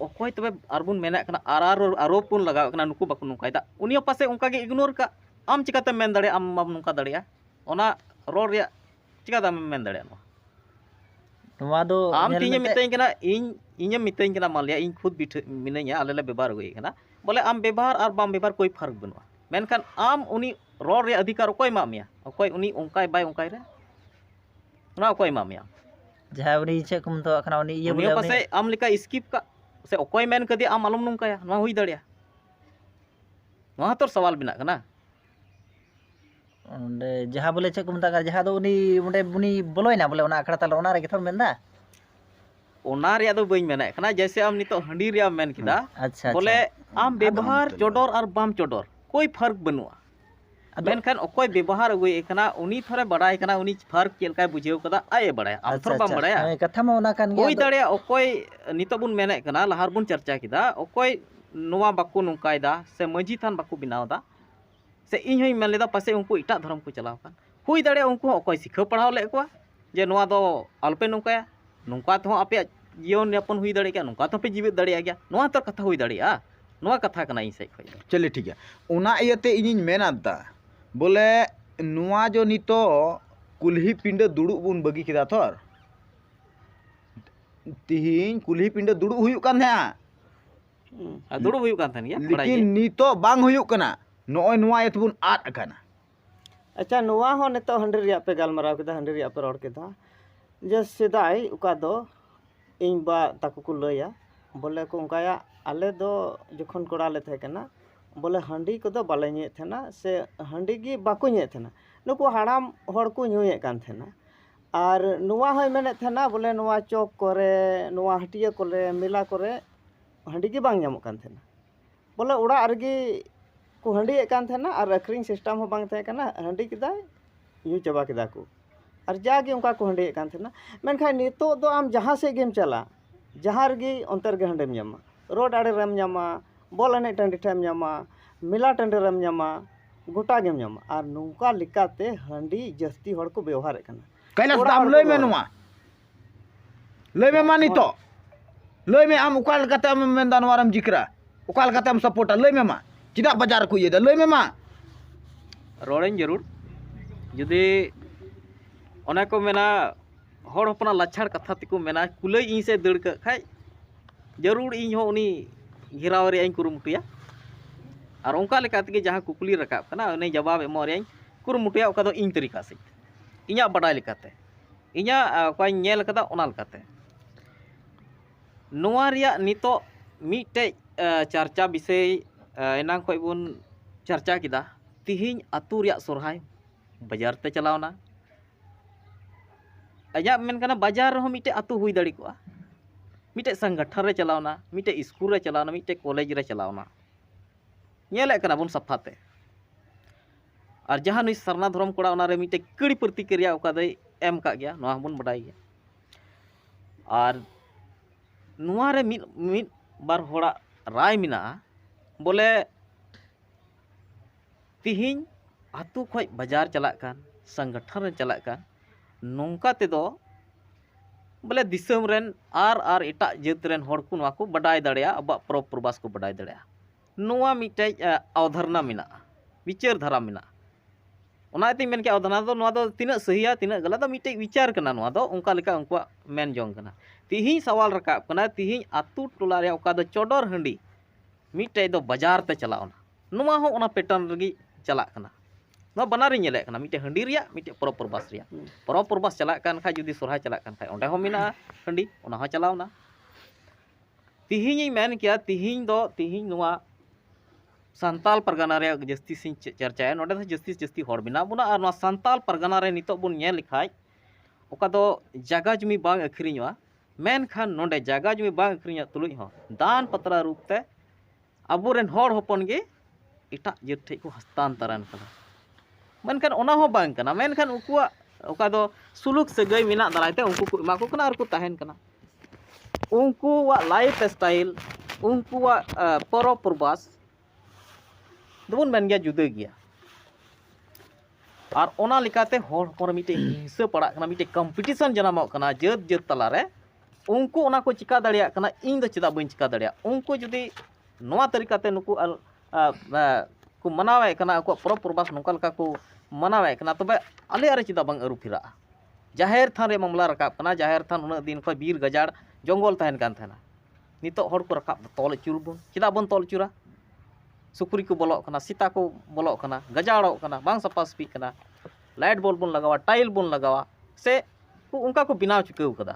ओकोय तबे आरबुन मेना कना आरोप पुन लगाव कना नुकु बाकु नुकायदा उनियो पासे उनका के इग्नोर का आम चिकाते मेन दाड़े आम माम नुका दाड़िया ओना रोड रे चिकादा मेन दाड़े नवा दो आम तीन मितई कना इन मितई कना मान लिया इन खुद बिठ मिनैया आले ले व्यवहार होय कना बोले आम व्यवहार और बाम व्यवहार कोई फर्क बनुआ मेनखान आम उनी रोड रे अधिकार कोई मा मिया कोई उनी उनकाय बाय उनकाय रे ना कोई मा मिया जहां उनी चेक कुम तो अखना उनी ये उनी बोले पासे आम लिका स्किप का से कोई मेन कदी आम आलम नुकाया ना हुई दड़िया वहां तो सवाल बिना कना ओंडे जहां बोले चेक कुम ता जहां दो उनी ओंडे बुनी बोलोयना बोले ओना अखड़ा ताल ओना रे गेथर मेनदा ओना रे दो बई मेना कना जैसे आम नितो हंडी रे मेन किदा अच्छा बोले आम व्यवहार चोडर और बाम चोडर कोई फर्क बनुआ मेनखान ओकोय व्यवहार होय कना उनी थोड़े बड़ाय कना उनी फर्क चेलका बुझेव कदा आए बड़ाय आम थोर बाम बड़ाया कथा मा ओना कान कोई दड़े ओकोय नितो बुन मेने कना लहार बुन चर्चा किदा ओकोय नोवा बाकु नुकायदा से मंजी थान बाकु बिनावदा से इन होई मेन लेदा पासे उनको इटा धर्म को चलाव कान हुई दड़े उनको ओकोय सिखा पढ़ाव ले को जे नोवा दो अल्पे नुकाया नुका तो आपे जीवन यापन हुई दड़े क्या नुका तो पे जीवित दड़े गया नोवा तो कथा हुई दड़िया नोवा कथा कना इन से खय चलिए ठीक है उना इयते इनिन मेनादा बोले नुआ जो नितो कुल्ही पिंड दुड़ु बुन बगी किदा थोर तिहिन कुल्ही पिंड दुड़ु हुयुक कान था दुड़ु हुयुक कान थान गया लेकिन नितो बांग हुयुक कना नोय नुआ यत बुन आद अकाना अच्छा नुआ हो नितो हंडी रिया पे गालमराव केदा हंडी रिया पे रोड केदा जे सिदाय उका दो इन बा ताको को लया बोले को उनकाया आले दो जखन कोड़ा ले थे कना बोले हंडी को दो बाले nye थेना से हंडी की बाको nye थेना नुको हाड़ाम हड़ को नुये कान थेना और नुआ होय मेने थेना बोले नुआ चौक करे नुआ हटिया करे मेला करे हंडी की बांग ᱧᱟᱢᱚᱜ कान थेना बोले उड़ा अरगी को हंडी कान थेना और अखरिंग सिस्टम हो बांग थे कना हंडी किदा ᱧᱩ चबा किदा को और जागे उनका को हंडी कान थेना मेनखा नितो दो आम जहां से गेम चला जहां रगी अंतर गे हंडेम ᱧᱟᱢᱟ रोड आड़े रेम ᱧᱟᱢᱟ बॉल एने टंडी ठेम ᱧᱟᱢᱟ मिला टंडी रेम ᱧᱟᱢᱟ गोटा गेम ᱧᱟᱢᱟ और नुका लिकाते हंडी जस्ती हड़ को व्यवहार कना कैलाश दाम लय में नुआ लय में मानी तो लय में आम उकाल कते आम मेंदा नवारम जिकरा उकाल कते आम सपोर्ट लय में मा चिदा बाजार को ये लय में मा रोड़ें जरूर जुदी ᱚᱱᱟ ᱠᱚ ᱢᱮᱱᱟ ᱦᱚᱲ ᱦᱚᱯᱚᱱᱟᱜ ᱞᱟᱪᱷᱟᱲ ᱠᱟᱛᱷᱟ ᱛᱮᱠᱚ ᱢᱮᱱᱟ ᱠᱩᱞᱟᱹᱭ ᱤᱧ ᱥᱮ ᱫᱟᱹᱲ ᱠᱟᱜ ᱠᱷᱟᱡ ᱡᱟᱹᱨᱩᱲ ᱤᱧ ᱦᱚᱸ ᱩᱱᱤ ᱜᱷᱮᱨᱟᱣ ᱨᱮᱭᱟᱜ ᱤᱧ ᱠᱩᱨᱩᱢᱩᱴᱩᱭᱟ ᱟᱨ ᱚᱱᱠᱟ ᱞᱮᱠᱟ ᱛᱮᱜᱮ ᱡᱟᱦᱟᱸ ᱠᱩᱠᱞᱤ ᱨᱟᱠᱟᱵ ᱠᱟᱱᱟ ᱩᱱᱤ ᱡᱟᱵᱟᱵ ᱮᱢᱚᱜ ᱨᱮᱭᱟᱜ ᱤᱧ ᱠᱩᱨᱩᱢᱩᱴᱩᱭᱟ ᱚᱠᱟ ᱫᱚ ᱤᱧ ᱛᱟᱹᱨᱤᱠᱟ ᱥᱮᱫ ᱤᱧᱟᱹᱜ ᱵᱟᱰᱟᱭ ᱞᱮᱠᱟᱛᱮ ᱤᱧᱟᱹᱜ ᱚᱠᱟᱧ ᱧᱮᱞ ᱠᱟᱫᱟ ᱚᱱᱟ ᱞᱮᱠᱟᱛᱮ ᱱᱚᱣᱟ ᱨᱮᱭᱟᱜ ᱱᱤᱛᱚᱜ ᱢᱤᱫᱴᱮᱡ ᱪᱟᱨᱪᱟ ᱵᱤᱥᱚᱭ ᱮᱱᱟᱝ ᱠᱷᱚᱡ ᱵᱚᱱ ᱪᱟᱨᱪᱟ ᱠᱮᱫᱟ ᱛᱤᱦᱤᱧ ᱟᱛᱳ ᱨᱮᱭᱟᱜ ᱥᱚᱨᱦᱟᱭ ᱵᱟᱡᱟᱨ ᱛᱮ ᱪᱟᱞᱟᱣᱱᱟ ᱟᱡᱟᱜ ᱢᱮᱱ ᱠᱟᱱᱟ ᱵᱟᱡᱟᱨ ᱨᱮᱦᱚᱸ ᱢᱤᱫᱴᱮᱡ ᱟᱛᱳ ᱦᱩᱭ ᱫᱟᱲᱮ ᱠᱚᱜᱼᱟ ᱢᱤᱫᱴᱮᱡ ᱥᱚᱝᱜᱚᱴᱷᱚᱱ ᱨᱮ ᱪᱟᱞᱟᱣᱱᱟ ᱢᱤᱫᱴᱮᱡ ᱥᱠᱩᱞ ᱨᱮ ᱪᱟᱞᱟᱣᱱᱟ ᱢᱤᱫᱴᱮᱡ ᱠᱚᱞᱮᱡᱽ ᱨᱮ ᱪᱟᱞᱟᱣᱱᱟ ᱧᱮᱞᱮᱫ ᱠᱟᱱᱟ ᱵᱚᱱ ᱥᱟᱯᱷᱟᱛᱮ ᱟᱨ ᱡᱟᱦᱟᱸ ᱱᱩᱭ ᱥᱟᱨᱱᱟ ᱫᱷᱚᱨᱚᱢ ᱠᱚᱲᱟ ᱚᱱᱟᱨᱮ ᱢᱤᱫᱴᱮᱡ ᱠᱟᱹᱲᱤ ᱯᱨᱚᱛᱤᱠᱨᱤᱭᱟ ᱚᱠᱟ ᱫᱚᱭ ᱮᱢ ᱠᱟᱜ ᱜᱮᱭᱟ ᱱᱚᱣᱟ ᱦᱚᱸᱵᱚᱱ ᱵᱟᱰᱟᱭ ᱜᱮᱭᱟ ᱟᱨ ᱱᱚᱣᱟ ᱨᱮ ᱢᱤᱫ ᱵᱟᱨ ᱦᱚᱲᱟᱜ ᱨᱟᱭ ᱢᱮᱱᱟᱜᱼᱟ ᱵᱚᱞᱮ ᱛᱤᱦᱤᱧ ᱟᱛᱳ ᱠᱷᱚᱡ ᱵᱟᱡᱟᱨ ᱪᱟᱞᱟᱜ ᱠᱟᱱ ᱥᱚᱝᱜᱚᱴᱷᱚᱱ ᱨᱮ ᱪᱟᱞᱟᱜ ᱠᱟᱱ ᱱᱚᱝᱠᱟ ᱛᱮᱫᱚ ᱵᱚᱞᱮ ᱫᱤᱥᱚᱢ ᱨᱮᱱ ᱟᱨ ᱮᱴᱟᱜ ᱡᱟᱹᱛ ᱨᱮᱱ ᱦᱚᱲ ᱠᱚ ᱱᱚᱣᱟ ᱠᱚ ᱵᱟᱰᱟᱭ ᱫᱟᱲᱮᱭᱟᱜᱼᱟ ᱟᱵᱚᱣᱟᱜ ᱯᱚᱨᱚᱵᱽ ᱯᱚᱨᱵᱟᱥ ᱠᱚ ᱵᱟᱰᱟᱭ ᱫᱟᱲᱮᱭᱟᱜᱼᱟ ᱱᱚᱣᱟ ᱢᱤᱫᱴᱮᱡ ᱟᱣᱫᱷᱟᱨᱱᱟ ᱢᱮᱱᱟᱜᱼᱟ ᱵᱤᱪᱟᱹᱨ ᱫᱷᱟᱨᱟ ᱢᱮᱱᱟᱜᱼᱟ ᱚᱱᱟ ᱛᱮᱧ ᱢᱮᱱ ᱠᱮᱜᱼᱟ ᱟᱣᱫᱷᱟᱨᱱᱟ ᱫᱚ ᱱᱚᱣᱟ ᱫᱚ ᱛᱤᱱᱟᱹᱜ ᱥᱟᱹᱦᱤᱭᱟ ᱛᱤᱱᱟᱹᱜ ᱜᱟᱞᱟᱛ ᱫᱚ ᱢᱤᱫᱴᱮᱡ ᱵᱤᱪᱟᱨ ᱠᱟᱱᱟ ᱱᱚᱣᱟ ᱫᱚ ᱚᱱᱠᱟ ᱞᱮᱠᱟ ᱩᱱᱠᱩᱣᱟᱜ ᱢᱮᱱ ᱡᱚᱝ ᱠᱟᱱᱟ ᱛᱤᱦᱤᱧ ᱥᱟᱣᱟᱞ ᱨᱟᱠᱟᱵ ᱠᱟᱱᱟ ᱛᱤᱦᱤᱧ ᱟᱛᱳ ᱴᱚᱞᱟ ᱨᱮᱭᱟᱜ ᱚᱠᱟ ᱫᱚ ᱪᱚᱰᱚᱨ ᱦᱟᱺᱰᱤ ᱢᱤᱫᱴᱮᱡ ᱫᱚ ᱵᱟᱡᱟᱨ ᱛᱮ ᱪᱟᱞᱟᱣᱱᱟ ᱱᱚᱣᱟ ᱦᱚᱸ ᱚᱱᱟ ᱯᱮᱴᱟᱨᱱ ᱨᱮᱜᱮ ᱪᱟᱞᱟᱜ ᱠᱟᱱᱟ ᱱᱚᱣᱟ ᱵᱟᱱᱟᱨᱤᱧ ᱧᱮᱞᱮᱫ ᱠᱟᱱᱟ ᱢᱤᱫᱴᱮᱡ ᱦᱟᱺᱰᱤ ᱨᱮᱭᱟᱜ ᱢᱤᱫᱴᱮᱡ ᱯᱚᱨᱚᱵᱽ ᱯᱚᱨᱵᱟᱥ ᱨᱮᱭᱟᱜ ᱯᱚᱨᱚᱵᱽ ᱯᱚᱨᱵᱟᱥ ᱪᱟᱞᱟᱜ ᱠᱟᱱ ᱠᱷᱟᱡ ᱡᱩᱫᱤ ᱥᱚᱨᱦᱟᱭ ᱪᱟᱞᱟᱜ ᱠᱟᱱ ᱠᱷᱟᱡ ᱚᱸᱰᱮ ᱦᱚᱸ ᱢᱮᱱᱟᱜᱼᱟ ᱦᱟᱺᱰි ᱚᱱᱟ ᱦᱚᱸ ᱪᱟᱞᱟᱣᱱᱟ ᱛᱤᱦᱤᱧᱤᱧ ᱢᱮᱱ ᱠᱮᱭᱟ ᱛᱤᱦᱤᱧ ᱱᱚᱣᱟ ᱥᱟᱱᱛᱟᱞ ᱯᱟᱨᱜᱟᱱᱟ ᱨᱮᱭᱟᱜ ᱡᱟᱹᱥᱛᱤ ᱥᱤᱧ ᱪᱟᱨᱪᱟᱭᱟ ᱱᱚᱰᱮ ᱫᱚ ᱡᱟᱹᱥᱛᱤ ᱦᱚᱲ ᱢᱮᱱᱟᱜ ᱵᱚᱱᱟ ᱟᱨ ᱱᱚᱣᱟ ᱥᱟᱱᱛᱟᱞ ᱯᱟᱨᱜᱟᱱᱟ ᱨᱮ ᱱᱤᱛᱚᱜ ᱵᱚᱱ ᱧᱮᱞ ᱞᱮᱠᱷᱟᱡ ᱚᱠᱟ ᱫᱚ ᱡᱟᱜᱟ ᱡᱩᱢᱤ ᱵᱟᱝ ᱟᱹᱠᱷᱨᱤᱧᱚᱜᱼᱟ ᱢᱮᱱᱠᱷᱟन ᱱᱚᱰᱮ ᱡᱟᱜᱟ ᱡᱩᱢᱤ ᱵᱟᱝ ᱟᱹᱠᱷᱨᱤᱧᱚᱜ ᱛᱩᱞᱩᱡ ᱦᱚᱸ ᱫᱟᱱ ᱯᱟᱛᱨᱟ ᱨᱩᱯ ᱛᱮ ᱟᱵᱚᱨᱮᱱ ᱦᱚᱲ ᱦᱚᱯᱚᱱ ᱜᱮ ᱮᱴᱟᱜ ᱡᱟᱹᱛ ᱴᱷᱮᱡ ᱠᱚ ᱦᱟᱥᱛᱟᱱᱛᱟᱨᱟᱱ ᱠᱟᱱᱟ ᱢᱮᱱᱠᱷᱟन ᱚᱱᱟ ᱦᱚᱸ ᱵᱟᱝ ᱠᱟᱱᱟ ᱢᱮᱱᱠᱷᱟन ᱩᱱᱠᱩᱣᱟᱜ ᱚᱠᱟ ᱫᱚ ᱥᱩᱞᱩᱠ ᱥᱟᱹᱜᱟᱹᱭ ᱢᱮᱱᱟᱜ ᱫᱟᱨᱟᱭᱛᱮ ᱩᱱᱠᱩ ᱠᱚ ᱮᱢᱟ ᱠᱚ ᱠᱟᱱᱟ ᱟᱨ ᱠᱚ ᱛᱟᱦᱮᱱ ᱠᱟᱱᱟ ᱩᱱᱠᱩᱣᱟᱜ ᱞᱟᱭᱤᱯᱷ ᱥᱴᱟᱭᱤᱞ ᱩᱱᱠᱩᱣᱟᱜ ᱯᱚᱨᱚᱵᱽ ᱯᱚᱨᱵᱟᱥ ᱫᱚᱵᱚᱱ ᱢᱮᱱ ᱜᱮᱭᱟ ᱡᱩᱫᱟᱹ ᱜᱮᱭᱟ ᱟᱨ ᱚᱱᱟ ᱞᱮᱠᱟᱛᱮ ᱦᱚᱲ ᱦᱚᱯᱚᱱ ᱢᱤᱫᱴᱮᱡ ᱦᱤᱝᱥᱟᱹ ᱯᱟᱲᱟᱜ ᱠᱟᱱᱟ ᱢᱤᱫᱴᱮᱡ ᱠᱚᱢᱯᱤᱴᱤᱥᱚᱱ ᱡᱟᱱᱟᱢᱚᱜ ᱠᱟᱱᱟ ᱡᱟᱹᱛ ᱛᱟᱞᱟᱨᱮ ᱩᱱᱠᱩ ᱚᱱᱟ ᱠᱚ ᱪᱤᱠᱟ ᱫᱟᱲᱮᱭᱟᱜ ᱠᱟᱱᱟ ᱤᱧ ᱫᱚ ᱪᱮᱫᱟᱜ ᱵᱟᱹᱧ ᱪᱤᱠᱟ ᱫᱟᱲᱮᱭᱟᱜᱼᱟ ᱩᱱᱠᱩ ᱡᱩᱫᱤ ᱱᱚᱣᱟ ᱛᱟᱹᱨᱤᱠᱟᱛᱮ ᱱᱩᱠᱩ ᱠᱚ ᱢᱟᱱᱟᱣᱮᱫ ᱠᱟᱱᱟ ᱟᱠᱚᱣᱟᱜ ᱯᱚᱨᱚᱵᱽ ᱯᱚᱨᱵᱟᱥ ᱱᱚᱝᱠᱟ ᱞᱮᱠᱟ ᱠᱚ ᱢᱟᱱᱟᱣᱮᱫ ᱠᱟᱱᱟ ᱛᱚᱵᱮ ᱟᱞᱮᱭᱟᱜ ᱨᱮ ᱪᱮᱫᱟᱜ ᱵᱟᱝ ᱟᱹᱨᱩ ᱯᱷᱮᱨᱟᱜᱼᱟ ᱡᱟᱦᱮᱨ ᱛᱷᱟᱱ ᱨᱮ ᱢᱟᱢᱞᱟ ᱨᱟᱠᱟᱵ ᱠᱟᱱᱟ ᱡᱟᱦᱮᱨ ᱛᱷᱟᱱ ᱩᱱᱟᱹᱜ ᱫᱤᱱ ᱠᱷᱚᱡ ᱵᱤᱨ ᱜᱟᱡᱟᱲ ᱡᱚᱝᱜᱚᱞ ᱛᱟᱦᱮᱱ ᱠᱟᱱ ᱛᱟᱦᱮᱱᱟ ᱱᱤᱛᱚᱜ ᱦᱚᱲ ᱠᱚ ᱨᱟᱠᱟᱵ ᱛᱚᱞ ᱟᱹᱪᱩᱨ ᱵᱚᱱ ᱪᱮᱫᱟᱜ ᱵᱚᱱ ᱛᱚᱞ ᱟᱹᱪᱩᱨᱟ ᱥᱩᱠᱨᱤ ᱠᱚ ᱵᱚᱞᱚᱜ ᱠᱟᱱᱟ ᱥᱮᱛᱟ ko ᱵᱚᱞᱚᱜ ᱠᱟᱱᱟ ᱜᱟᱡᱟᱲᱚᱜ ᱠᱟᱱᱟ ᱵᱟᱝ ᱥᱟᱯᱷᱟ ᱥᱟᱹᱯᱷᱤᱜ ᱠᱟᱱᱟ लाइट बॉल बन लगावा टाइल बन लगावा से उनका को बिनाव चुकाव कदा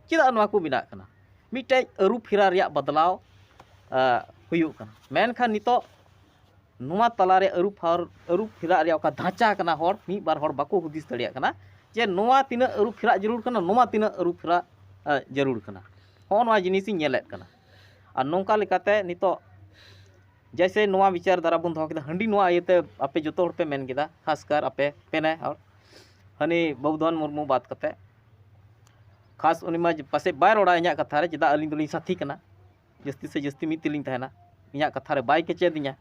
चेदा नवा को बिना कना मिटे अरु फिरा रिया बदलाव हुयुग कना मेनखान नितो नवा तलारे अरु फिरा रिया का ढांचा कना हर मी बार हर बाको हुदिस दड़िया कना जे नवा तिना अरु फिरा जरूर कना नवा तिना अरु फिरा जरूर कना हो नवा जिनिस नेलेत कना और नोंका लेकाते नितो जैसे नवा विचार धारा बन दो हंडी नवा इयते आपे जो पे मेन केदा खासकर आपे पेने और हनी बबुधन मुर्मू बात करते खास उनी मा पासे बाय रोड़ा इया कथा रे चेदा अलिंग दोलिंग साथी कना जस्ती से जस्ती मिद तिलिंग तहना इया कथा रे बाय केचे दिया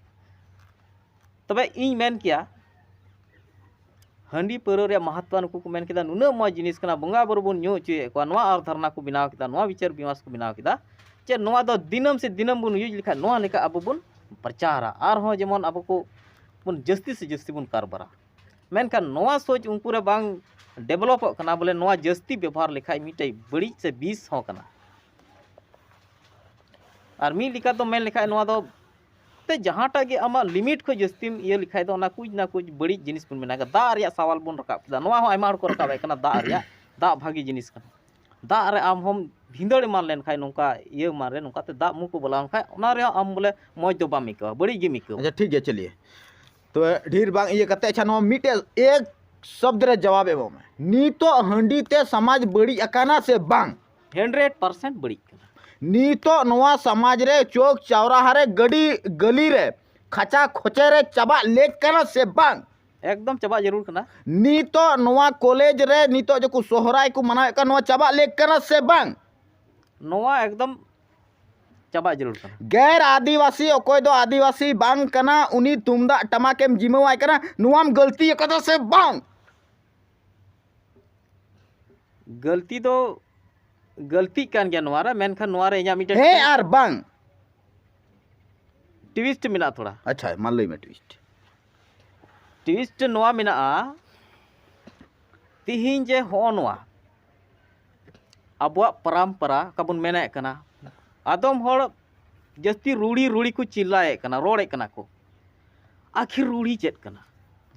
तबे इन मेन किया हंडी परो रे महत्व नुकु को मेन केदा नुना मो जिनिस कना बंगा बर बन न्यू चे को नवा और धरना को बिनाव केदा नवा विचार विमर्श को बिनाव केदा जे नवा दो दिनम से दिनम बन यूज लिखा नवा लेका अब बन प्रचारा और हो जेमन अब को बन जस्ती से जस्ती बन कारबारा मेनखान नवा सोच उनको रे बांग डेवलप कना बोले नवा जस्ती व्यवहार लिखाई मिटे बड़ी से 20 हो कना और मी लिखा तो मेन लिखाई नवा दो ते जहांटा गे आमा लिमिट को जस्ती ये लिखाई दो ना कुछ बड़ी जिनिस बन मेना दा रिया सवाल बन रकाब दा नवा हो आइमा को रकाब कना दा रिया दा भागी जिनिस कना दा रे आम हम भिंदड़ मान लेन खाय नोंका ये मान रे नोंका ते दा मु को बोला खाय ओना रे आम बोले मौज दो बा मिको बड़ी गे मिको अच्छा ठीक है चलिए तो ढेर बांग ये कते अच्छा नो मिटे एक शब्द रे जवाब एवं में नीतो हंडी ते समाज बड़ी अकाना से बांग 100% बड़ी कना नीतो नवा समाज रे चौक चौराहा रे गड़ी गली रे खचा खोचे रे चबा लेक कना से बांग एकदम चबा जरूर कना नीतो नवा कॉलेज रे नीतो जो को सोहराय को मनावे का नवा चबा लेक कना से बांग नवा एकदम चबा जरूर कना गैर आदिवासी अकोय दो आदिवासी बांग कना उनी तुमदा टमाकेम जिमवाय कना नुआम गलती कदा से बांग गलती दो गलती कान गया नवारा मेनखान नवारा इया मिटे हे आर बांग ट्विस्ट मिना थोड़ा अच्छा मान लई में ट्विस्ट नवा मिना तिहिं जे हो नोआ अबुआ परंपरा कबुन मेने कना आदम हर जस्ती रूड़ी को चिल्लाए कना रोड़े कना को आखिर रूड़ी चेत कना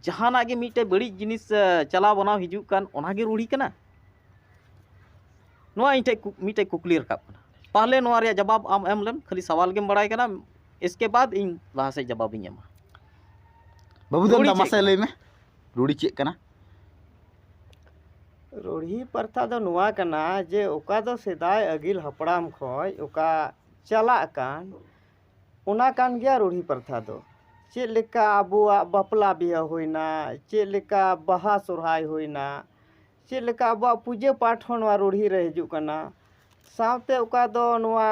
जहाना गे मिटे बड़ी जिनिस चला बनाव हिजू कान ओना गे रूड़ी कना नोआ इटे मिटे कुकली रकाब कना पहले नोआ रे जवाब आम एम लेम खाली सवाल गेम बड़ाई कना इसके बाद इन लहा से जवाब इन एमा बाबू दम मासे लई में रूड़ी चेक कना रूढ़ी प्रथा दो नुआ कना जे ओका दो सेदाय अगिल हपड़ाम खोय ओका चला कान उना कान गया रूढ़ी प्रथा दो चेक लेका अबुआ बपला बिया होइना चेक लेका बहा सोरहाय होइना चेक लेका अबुआ पूजे पाठ होनवा रूढ़ी रे हिजू कना सावते ओका दो नुआ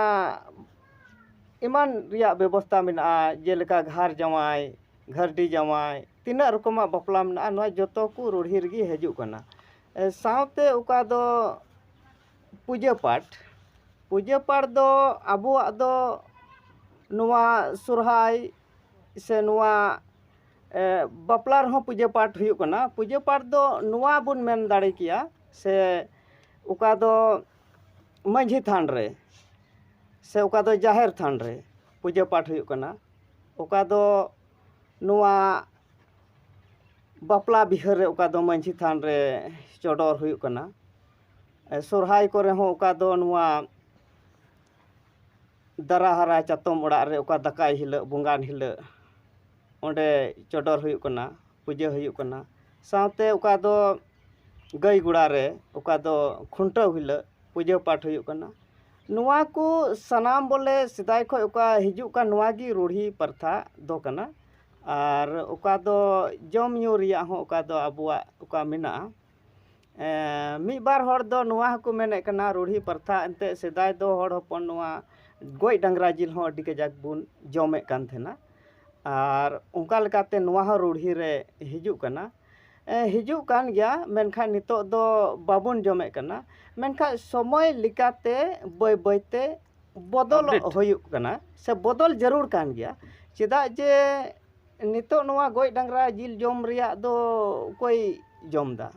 इमान रिया व्यवस्था मेना जे लेका घर जमाय घरडी जमाय तीना रकमा बपला मेना नुआ जतो को रूढ़ी रेगी हिजू कना सावते ओका दो पूजा पाठ दो अबुआ दो नुआ सुरहाय से नुआ बपला रहो पूजा पाठ हुई कना पूजा पाठ दो नुआ बुन मेन दाड़े किया से ओका दो मंझी थान रे से ओका दो जाहिर थान रे पूजा पाठ हुई कना ओका दो नुआ बपला बिहार रे ओका दो मंझी थान रे चोडोर हुई कना सोरहाय करे हो ओका दो नुआ दरा हरा चातम ओड़ा रे ओका दकाय हिला बुंगान हिला ओंडे चोडोर हुई कना पूजा हुई कना सावते ओका दो गई गुड़ा रे ओका दो खुंटा हिला पूजा पाठ हुई कना नुआ को सनाम बोले सिदाय खो ओका हिजू का नुआ गी रूढ़ी प्रथा दो कना और ओका दो जम यू रिया हो ओका दो अबुआ ओका मेना मी बार हर दो नुआ को मेने कना रूढ़ी प्रथा एंते सिदाय दो हर हपन नुआ गोय डांगरा जिल हो अडी कजाक बुन जमे कान थेना और उनका लेकाते नुआ हो रूढ़ी रे हिजू कना हिजू कान गया मेनखा नितो दो बाबुन जमे कना मेनखा समय लिकाते बय बयते बदल होयुक कना से बदल जरूर कान गया चेदा जे नितो नुआ गोय डांगरा जिल जम रिया दो कोई जमदा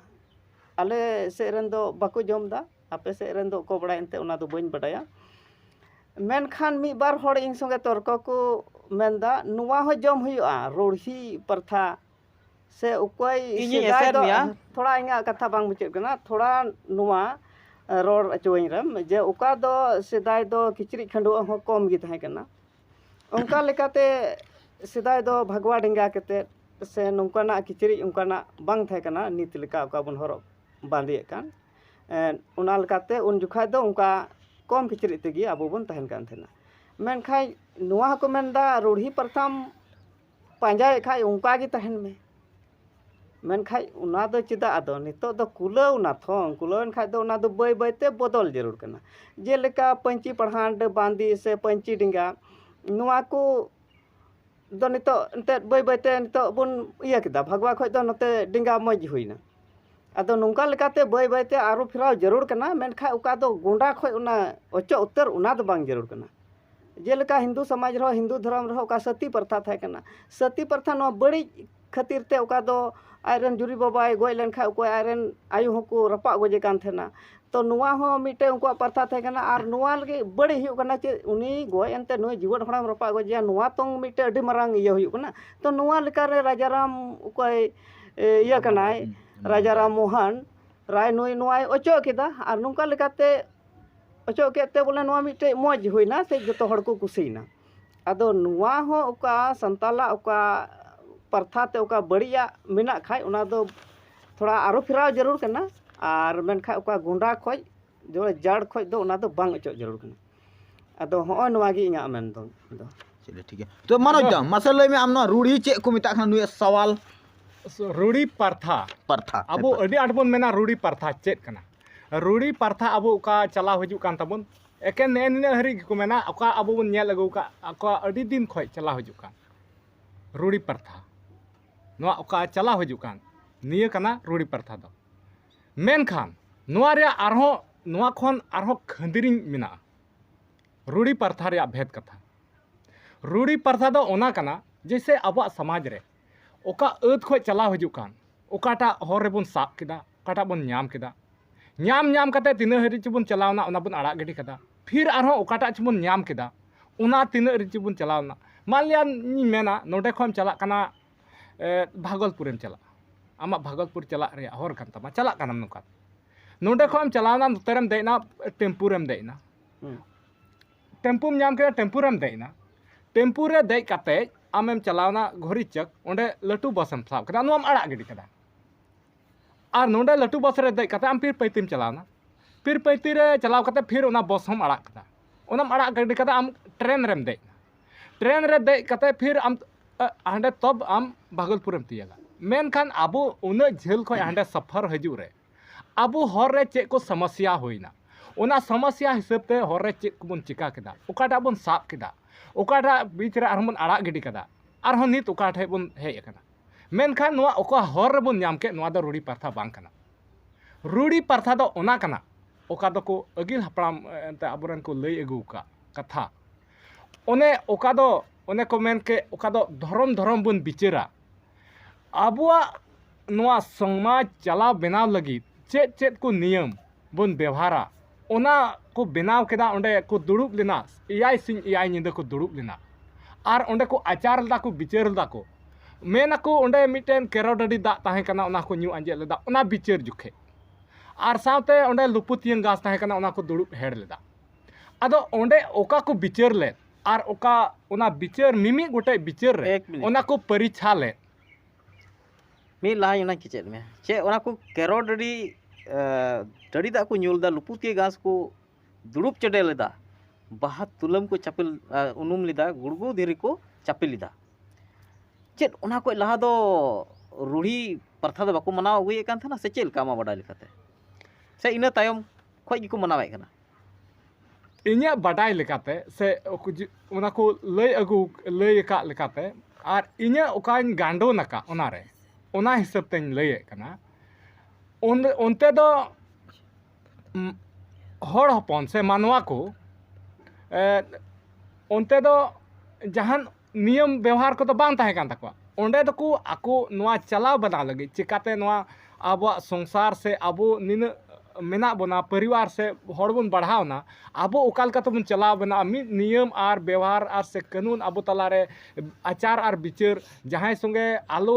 आले से रेन दो बाको जमदा आपे से रेन दो को बड़ा एंते उना दो बइन बडाया मेनखान मी बार हड़ इन संगे तर्क को मेनदा नुआ हो जम हुआ रूढ़ी प्रथा से उकोय थोड़ा इंगा कथा बांग मुचाद कना थोड़ा नुआ रोड अचोइन रम जे उका दो सिदाय दो किचरी खंडो हो कम गी तहे कना उनका लेकाते सिदाय दो भगवा डेंगा कते से नोंकाना किचरी उनकाना बांग थे कना नीत लेका उका बन हरो बांधे कान उना लेकाते उन जुखा दो उनका कम किचरी तेगी अबो बन तहन कान थेना मेनखाय नुआ को मेनदा रूढ़ी प्रथम पांजाय खाय उनका गी तहन में मेनखाय उना दो चिदा आदो नितो दो कुलाव ना थोंग कुलावन खाय दो उना दो बय बयते बदल जरूर कना जे लेका पंची पढ़ांड बांदी से पंची डिंगा नुआ को दो नितो एंते बय बयते नितो बुन इया किदा भगवा खय दो नते डिंगा मज हुइना आदो नुंका लेकाते बय बयते आरो फिराव जरूर कना मेनखाय उका दो गुंडा खय उना ओचो उत्तर उना दो बांग जरूर कना जेलेका हिंदू समाज रहो हिंदू धर्म रहो का सती प्रथा था कना सती प्रथा नो बड़ी खातिर ते उका दो आयरन जुरी बाबाय गोय लेनखा उको आयरन आयु हको रपा गोजे कान थेना तो नुआ हो मिटे उनको प्रथा थे कना आर नुआ लगे बड़ी हुई कना चे उनी गोय एंते नुई जीवन हड़ाम रपा गोजे नुआ तोंग मिटे अडी मारांग इया हुई कना तो नुआ लेका रे राजाराम उको इया कनाय राजाराम मोहन राय नुई नुआय ओचो केदा आर नुका लेकाते ओचो केते बोले नुआ मिटे मौज हुईना से जतो हड़ को कुसीना आदो नुआ हो उका संताला उका प्रथा ते उका बढ़िया मेना खाय उना दो थोड़ा आरो फिराव जरूर कना और मेनखा उका गुंडा खोज जो जड़ खोज दो उना दो बांग अचो जरूर कना आदो हो नुआ गी इङा मेन दो चले ठीक है तो मनोज दा मसल लय में आम नो रूढ़ी चे को मिता खान नुय सवाल रूढ़ी प्रथा अब अडी आठ बन मेना रूढ़ी प्रथा चेक कना रूढ़ी प्रथा अब उका चला हजू कान तबन एके ने ने हरी को मेना उका अब बन नेल लगो का अका अडी दिन खोय चला हजू कान रूढ़ी प्रथा नोआ उका चला हजू कान निया कना रूढ़ी प्रथा दो मेनखान नोआ रे आरहो नोआ खन आरहो खंदिरिंग मिना रूढ़ी प्रथा रे भेद कथा रूढ़ी प्रथा दो ओना कना जैसे अब समाज रे ओका अद खोय चला हजू कान ओकाटा हर रेबन साब किदा okatak bon nyam keda nyam kate tina hari cibun chalawna ona bun arak gedi kada फिर आरो okatak cibun nyam keda ona tina hari cibun chalawna Mallya नी मेना नोडे खम चला कना भागलपुरम चला आमा भागलपुर चला रे हर कान तमा चला कानम नुका नोडे खम चलाना नोतेरम देना टेम्पुरम देना टेम्पुम नाम के टेम्पुरम देना टेम्पुरे दे काते आमेम चलावना घोरी चक ओंडे लटू बसम साब कदा नोम अड़ा गिडी कदा और नोडे लटू बस रे दे काते आम फिर पैतिम चलावना फिर पैती रे चलाव काते फिर ओना बस हम अड़ा कदा ओनाम अड़ा गिडी कदा आम ट्रेन रेम दे ट्रेन रे दे कते फिर आम हांडे तब आम भागलपुरम तियागा मेनखान आबो उना झेल खय हांडे सफर हजू रे आबो हर रे चे को समस्या होइना ओना समस्या हिसाब ते हर रे चे को बन चिका केदा ओकाटा बन साब केदा ओकाटा बीच रे आरमन आड़ा गिडी कदा आरहन नित ओकाठे बन हेय अकना मेनखान नोआ ओका हर रे बन नाम के नोआ दो रूढ़ी प्रथा बांग कना रूढ़ी प्रथा दो ओना कना ओका दो को अगिल हपड़ाम एंते आबोरन को लई अगु का कथा ओने ओका दो ओने को मेन के ओका दो धर्म धर्म बन बिचेरा आबुआ नोआ समाज चलाव बनाव लगी चेत चेत को नियम बन व्यवहारा ओना को बनाव केदा ओंडे को दुड़ुब लेना इयाय सिंह इयाय निंदा को दुड़ुब लेना आर ओंडे को आचार दा को बिचार दा को मेना को ओंडे मिटेन केरोडडी दा ताहे कना ओना को न्यू अंजे लेदा ओना बिचार जुखे आर साथे ओंडे लुपुतियन गास ताहे कना ओना को दुड़ुब हेड लेदा आदो ओंडे ओका को बिचार ले आर ओका ओना बिचार मिमी गोटे बिचार रे ओना को परीक्षा ले मी लाहा योना की चेत में चे ओना को केरोडडी डडी दा को ᱧᱩᱞ दा लुपुती घास को दुड़ुब चढ़े लेदा बाहा तुलम को चपिल उनुम लेदा गुड़गु धीरी को चपिल लेदा चेत ओना को लाहा दो रूढ़ी प्रथा दो बाको मनाव अगुए कान थाना से चेल कामा बडा लिखाते से इना तायम खोय गिको मनावे कना इन्या बडाय लेकाते से ओना को लय अगु लय का लेकाते आर इन्या ओकान गांडो नका ओना रे ओना हिसाब तेन लय कना उनते दो हर हपन से मानवा को उनते दो जहान नियम व्यवहार को तो बांग ताहे कान तकवा ओंडे दो को आको नोआ चलाव बना लगी चिकाते नोआ आबो संसार से आबो निन मेना बना परिवार से हड़बन बढ़ावना आबो ओकाल का तो बन चलाव बना मि नियम आर व्यवहार आर से कानून आबो तलारे आचार आर विचार जहां संगे आलो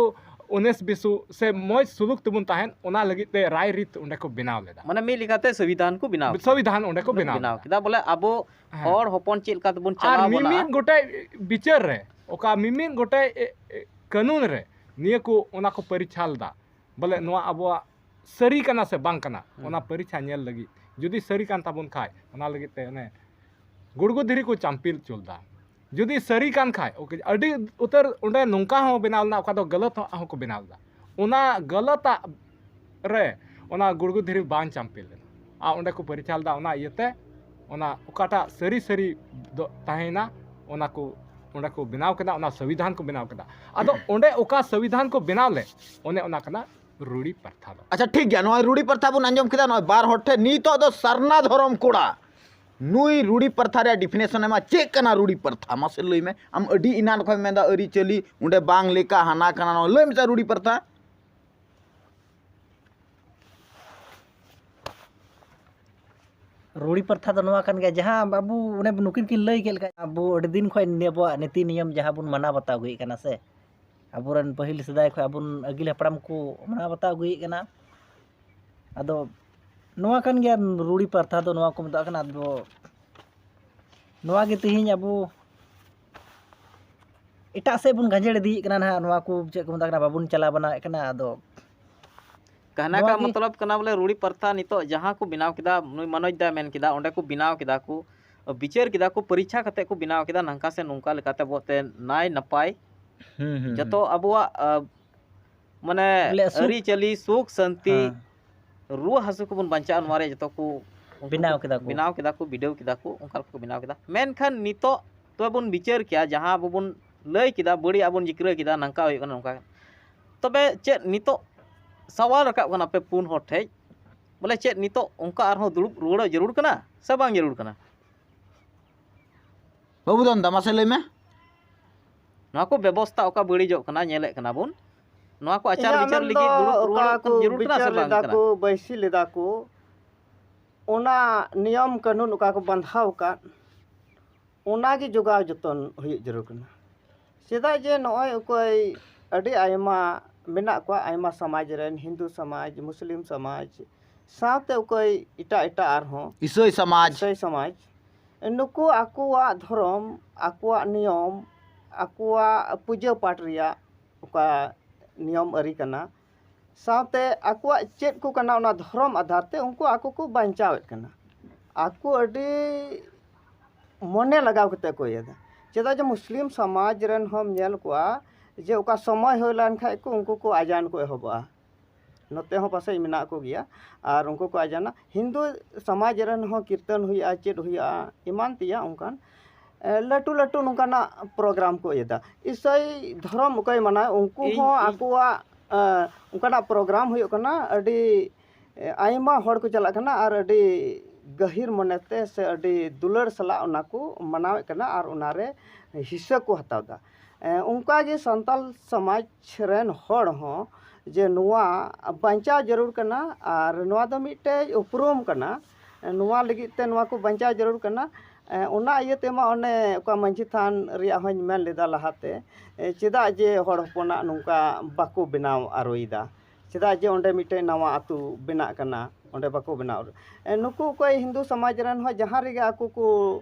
उनेस बिसु से मौज सुलुक तबुन ताहेन ओना लगी ते राय रीत ओंडे को बनाव लेदा माने मी लिखाते संविधान को बनाव ओंडे को बनाव किदा बोले आबो हर हपन चेल का तबुन चलाव बना मिमिन गोटे विचार रे ओका मिमिन गोटे कानून रे निया को ओना को परीक्षा लदा बोले नोआ आबो सरी कना से बांग कना ओना परीक्षा नेल लगी जुदी सरी कान ताबुन खाय ओना लगी ते ने गुड़गु धीरी को चांपिल चुलदा जुदी सरी कान खाय ओके अडी उतर ओंडे नोंका हो बनावना ओका दो गलत हो को बनावदा ओना गलत रे ओना गुड़गु धीरी बान चांपिल आ ओंडे को परिचालदा ओना इयते ओना ओकाटा सरी सरी ताहेना ओना को ओंडे को बनाव कदा ओना संविधान को बनाव कदा आदो ओंडे ओका संविधान को बनाव ले ओने ओना कना रूढ़ी प्रथा दो अच्छा ठीक गया नोय रूढ़ी प्रथा बुन अंजम किदा नोय बार होठे नीतो दो सरना धरम कोड़ा नुई रूढ़ी प्रथा रे डिफिनेशन में चेक कना रूढ़ी प्रथा मासे लई में आम अडी इनान खय मेंदा अरी चली उंडे बांग लेका हाना कना नो लई में रूढ़ी प्रथा रूढ़ी प्रथा तो नोआ कान गया जहां बाबू उन्हें नुकिन की लई केल आबू अडी दिन खय नेबो नीति नियम जहां बुन मना बता गई कना से आबुरन पहिल सदाय खय आबुन अगिल हपड़ाम को मना बता गई कना आदो नोआ कान गया रूढ़ी प्रथा दो नोआ को मता कना दो नोआ गे तिहिन आबू एटा से बुन गंजेड़ दी कना ना नोआ को चे को मता कना बाबुन चला बना कना आदो कहना का मतलब कना बोले रूढ़ी प्रथा नितो जहां को बिनाव किदा नुई मनोज दा मेन किदा ओंडे को बिनाव किदा को विचार किदा को परीक्षा कते को बिनाव किदा नंका से नुंका लेकाते बोते नाय नपाय जतो अबुआ माने अरी चली सुख शांति रुआ हसु को बन बंचा नवारे जतो को बिनाव किदा को वीडियो किदा को उनका को बिनाव किदा मेनखान नितो तो बन विचार किया जहां बबुन लय किदा बड़ी आबुन जिक्र किदा नंका होय कना नंका तबे चे नितो सवाल रकाब कना पे पुन हर ठे बोले चे नितो उनका आरो दुड़ुब रुड़ा जरूर कना से बांग जरूर कना बाबू दन दमासे लई में ना को व्यवस्था ओका बड़ी जो कना नेले कना बुन ᱱᱚᱣᱟ ᱠᱚ ᱟᱪᱟᱨ ᱤᱧᱟᱹᱜ ᱵᱤᱪᱟᱨ ᱢᱮᱱᱫᱚ ᱞᱟᱹᱜᱤᱫ ᱫᱩᱲᱩᱵ ᱚᱠᱟ ᱨᱩᱣᱟᱹᱲ ᱠᱚ ᱡᱟᱹᱨᱩᱲ ᱠᱟᱱᱟ ᱥᱮ ᱵᱤᱪᱟᱹᱨ ᱵᱟᱝ ᱞᱮᱫᱟ ᱠᱟᱱᱟ? ᱠᱚ ᱵᱟᱹᱭᱥᱤ ᱞᱮᱫᱟ ᱠᱚ ᱚᱱᱟ ᱱᱤᱭᱚᱢ ᱠᱟᱹᱱᱩᱱ ᱚᱠᱟ ᱠᱚ ᱵᱟᱸᱫᱷᱟᱣ ᱟᱠᱟᱫ ᱚᱱᱟᱜᱮ ᱡᱚᱜᱟᱣ ᱡᱚᱛᱚᱱ ᱦᱩᱭᱩᱜ ᱡᱟᱹᱨᱩᱲ ᱠᱟᱱᱟ ᱪᱮᱫᱟᱜ ᱡᱮ ᱱᱚᱜᱼᱚᱭ ᱚᱠᱚᱭ ᱟᱹᱰᱤ ᱟᱭᱢᱟ ᱢᱮᱱᱟᱜ ᱠᱚᱣᱟ ᱟᱭᱢᱟ ᱥᱚᱢᱟᱡᱽ ᱨᱮᱱ ᱦᱤᱱᱫᱩ ᱥᱚᱢᱟᱡᱽ ᱢᱩᱥᱞᱤᱢ ᱥᱚᱢᱟᱡᱽ ᱥᱟᱶᱛᱮ ᱚᱠᱚᱭ ᱮᱴᱟᱜ ᱟᱨᱦᱚᱸ ᱤᱥᱟᱹᱭ ᱥᱚᱢᱟᱡᱽ ᱤᱥᱟᱹᱭ ᱥᱚᱢᱟᱡᱽ ᱱᱩᱠᱩ ᱟᱠᱚᱣᱟᱜ ᱫᱷᱚᱨᱚᱢ ᱟᱠᱚᱣᱟᱜ ᱱᱤᱭᱚᱢ ᱟᱠᱚᱣᱟᱜ ᱯᱩᱡᱟᱹ ᱯᱟᱴ ᱨᱮᱭᱟᱜ ᱚᱠᱟ ᱱᱤᱭᱚᱢ ᱟᱹᱨᱤ ᱠᱟᱱᱟ ᱥᱟᱶᱛᱮ ᱟᱠᱚᱣᱟᱜ ᱪᱮᱫ ᱠᱚ ᱠᱟᱱᱟ ᱚᱱᱟ ᱫᱷᱚᱨᱚᱢ ᱟᱫᱷᱟᱨ ᱛᱮ ᱩᱱᱠᱩ ᱟᱠᱚ ᱠᱚ ᱵᱟᱧᱪᱟᱣᱮᱫ ᱠᱟᱱᱟ ᱟᱠᱚ ᱟᱹᱰᱤ ᱢᱚᱱᱮ ᱞᱟᱜᱟᱣ ᱠᱟᱛᱮ ᱠᱚ ᱤᱭᱟᱹᱭᱫᱟ ᱪᱮᱫᱟᱜ ᱡᱮ ᱢᱩᱥᱞᱤᱢ ᱥᱚᱢᱟᱡᱽ ᱨᱮᱱ ᱦᱚᱸᱢ ᱧᱮᱞ ᱠᱚᱣᱟ ᱡᱮ ᱚᱠᱟ ᱥᱚᱢᱚᱭ ᱦᱩᱭ ᱞᱮᱱᱠᱷᱟᱡ ᱠᱚ ᱩᱱᱠᱩ ᱠᱚ ᱟᱡᱟᱱ ᱠᱚ ᱮᱦᱚᱵᱚᱜᱼᱟ ᱱᱚᱛᱮ ᱦᱚᱸ ᱯᱟᱥᱮᱡ ᱢᱮᱱᱟᱜ ᱠᱚ ᱜᱮᱭᱟ ᱟᱨ ᱩᱱᱠᱩ ᱠᱚ ᱟᱡᱟᱱᱟ ᱦᱤᱱᱫᱩ ᱥᱚᱢᱟᱡᱽ ᱨᱮᱱ ᱦᱚᱸ ᱠᱤᱨᱛᱚᱱ ᱦᱩᱭᱩᱜᱼᱟ ᱪᱮᱫ ᱦᱩᱭᱩᱜᱼᱟ ᱮᱢᱟᱱ ᱛᱮᱭᱟᱜ ᱚᱱᱠᱟᱱ ᱞᱟᱹᱴᱩ ᱞᱟᱹᱴᱩ ᱱᱚᱝᱠᱟᱱᱟᱜ ᱯᱨᱳᱜᱨᱟᱢ ᱠᱚ ᱤᱭᱟᱹᱫᱟ ᱤᱥᱟᱹᱭ ᱫᱷᱚᱨᱚᱢ ᱚᱠᱚᱭ ᱢᱟᱱᱟᱣ ᱩᱱᱠᱩ ᱦᱚᱸ ᱟᱠᱚᱣᱟᱜ ᱚᱱᱠᱟᱱᱟᱜ ᱯᱨᱳᱜᱨᱟᱢ ᱦᱩᱭᱩᱜ ᱠᱟᱱᱟ ᱟᱹᱰᱤ ᱟᱭᱢᱟ ᱦᱚᱲ ᱠᱚ ᱪᱟᱞᱟᱜ ᱠᱟᱱᱟ ᱟᱨ ᱟᱹᱰᱤ ᱜᱟᱹᱦᱤᱨ ᱢᱚᱱᱮᱛᱮ ᱥᱮ ᱟᱹᱰᱤ ᱫᱩᱞᱟᱹᱲ ᱥᱟᱞᱟᱜ ᱚᱱᱟ ᱠᱚ ᱢᱟᱱᱟᱣᱮᱫ ᱠᱟᱱᱟ ᱟᱨ ᱚᱱᱟᱨᱮ ᱦᱤस्सा ᱠᱚ ᱦᱟᱛᱟᱣᱫᱟ ᱚᱱᱠᱟᱜᱮ ᱥᱟᱱᱛᱟᱞ ᱥᱚᱢᱟᱡᱽ ᱨᱮᱱ ᱦᱚᱲ ᱦᱚᱸ ᱡᱮ ᱱᱚᱣᱟ ᱵᱟᱧᱪᱟᱣ ᱡᱟᱹᱨᱩᱲ ᱠᱟᱱᱟ ᱟᱨ ᱱᱚᱣᱟ ᱫᱚ ᱢᱤᱫᱴᱮᱡ ᱩᱯᱨᱩᱢ ᱠᱟᱱᱟ ᱱᱚᱣᱟ ᱞᱟᱹᱜᱤᱫ ᱛᱮ ᱱᱚᱣᱟ ᱠᱚ ᱵᱟᱧᱪᱟᱣ ᱡᱟᱹᱨᱩᱲ ᱠᱟᱱᱟ ᱚᱱᱟ ᱤᱭᱟᱹ ᱛᱮᱢᱟ ᱚᱱᱮ ᱚᱠᱟ ᱢᱟᱺᱡᱷᱤ ᱛᱷᱟᱱ ᱨᱮᱭᱟᱜ ᱦᱚᱸᱧ ᱢᱮᱱ ᱞᱮᱫᱟ ᱞᱟᱦᱟᱛᱮ ᱪᱮᱫᱟᱜ ᱡᱮ ᱦᱚᱲ ᱦᱚᱯᱚᱱᱟᱜ ᱱᱚᱝᱠᱟ ᱵᱟᱠᱚ ᱵᱮᱱᱟᱣ ᱟᱹᱨᱩᱭᱮᱫᱟ ᱪᱮᱫᱟᱜ ᱡᱮ ᱚᱸᱰᱮ ᱢᱤᱫᱴᱮᱡ ᱱᱟᱣᱟ ᱟᱹᱛᱩ ᱵᱮᱱᱟᱜ ᱠᱟᱱᱟ ᱚᱸᱰᱮ ᱵᱟᱠᱚ ᱵᱮᱱᱟᱣ ᱱᱩᱠᱩ ᱚᱠᱚᱭ ᱦᱤᱱᱫᱩ ᱥᱚᱢᱟᱡᱽ ᱨᱮᱱ ᱦᱚᱸ ᱡᱟᱦᱟᱸ ᱨᱮᱜᱮ ᱟᱠᱚ ᱠᱚ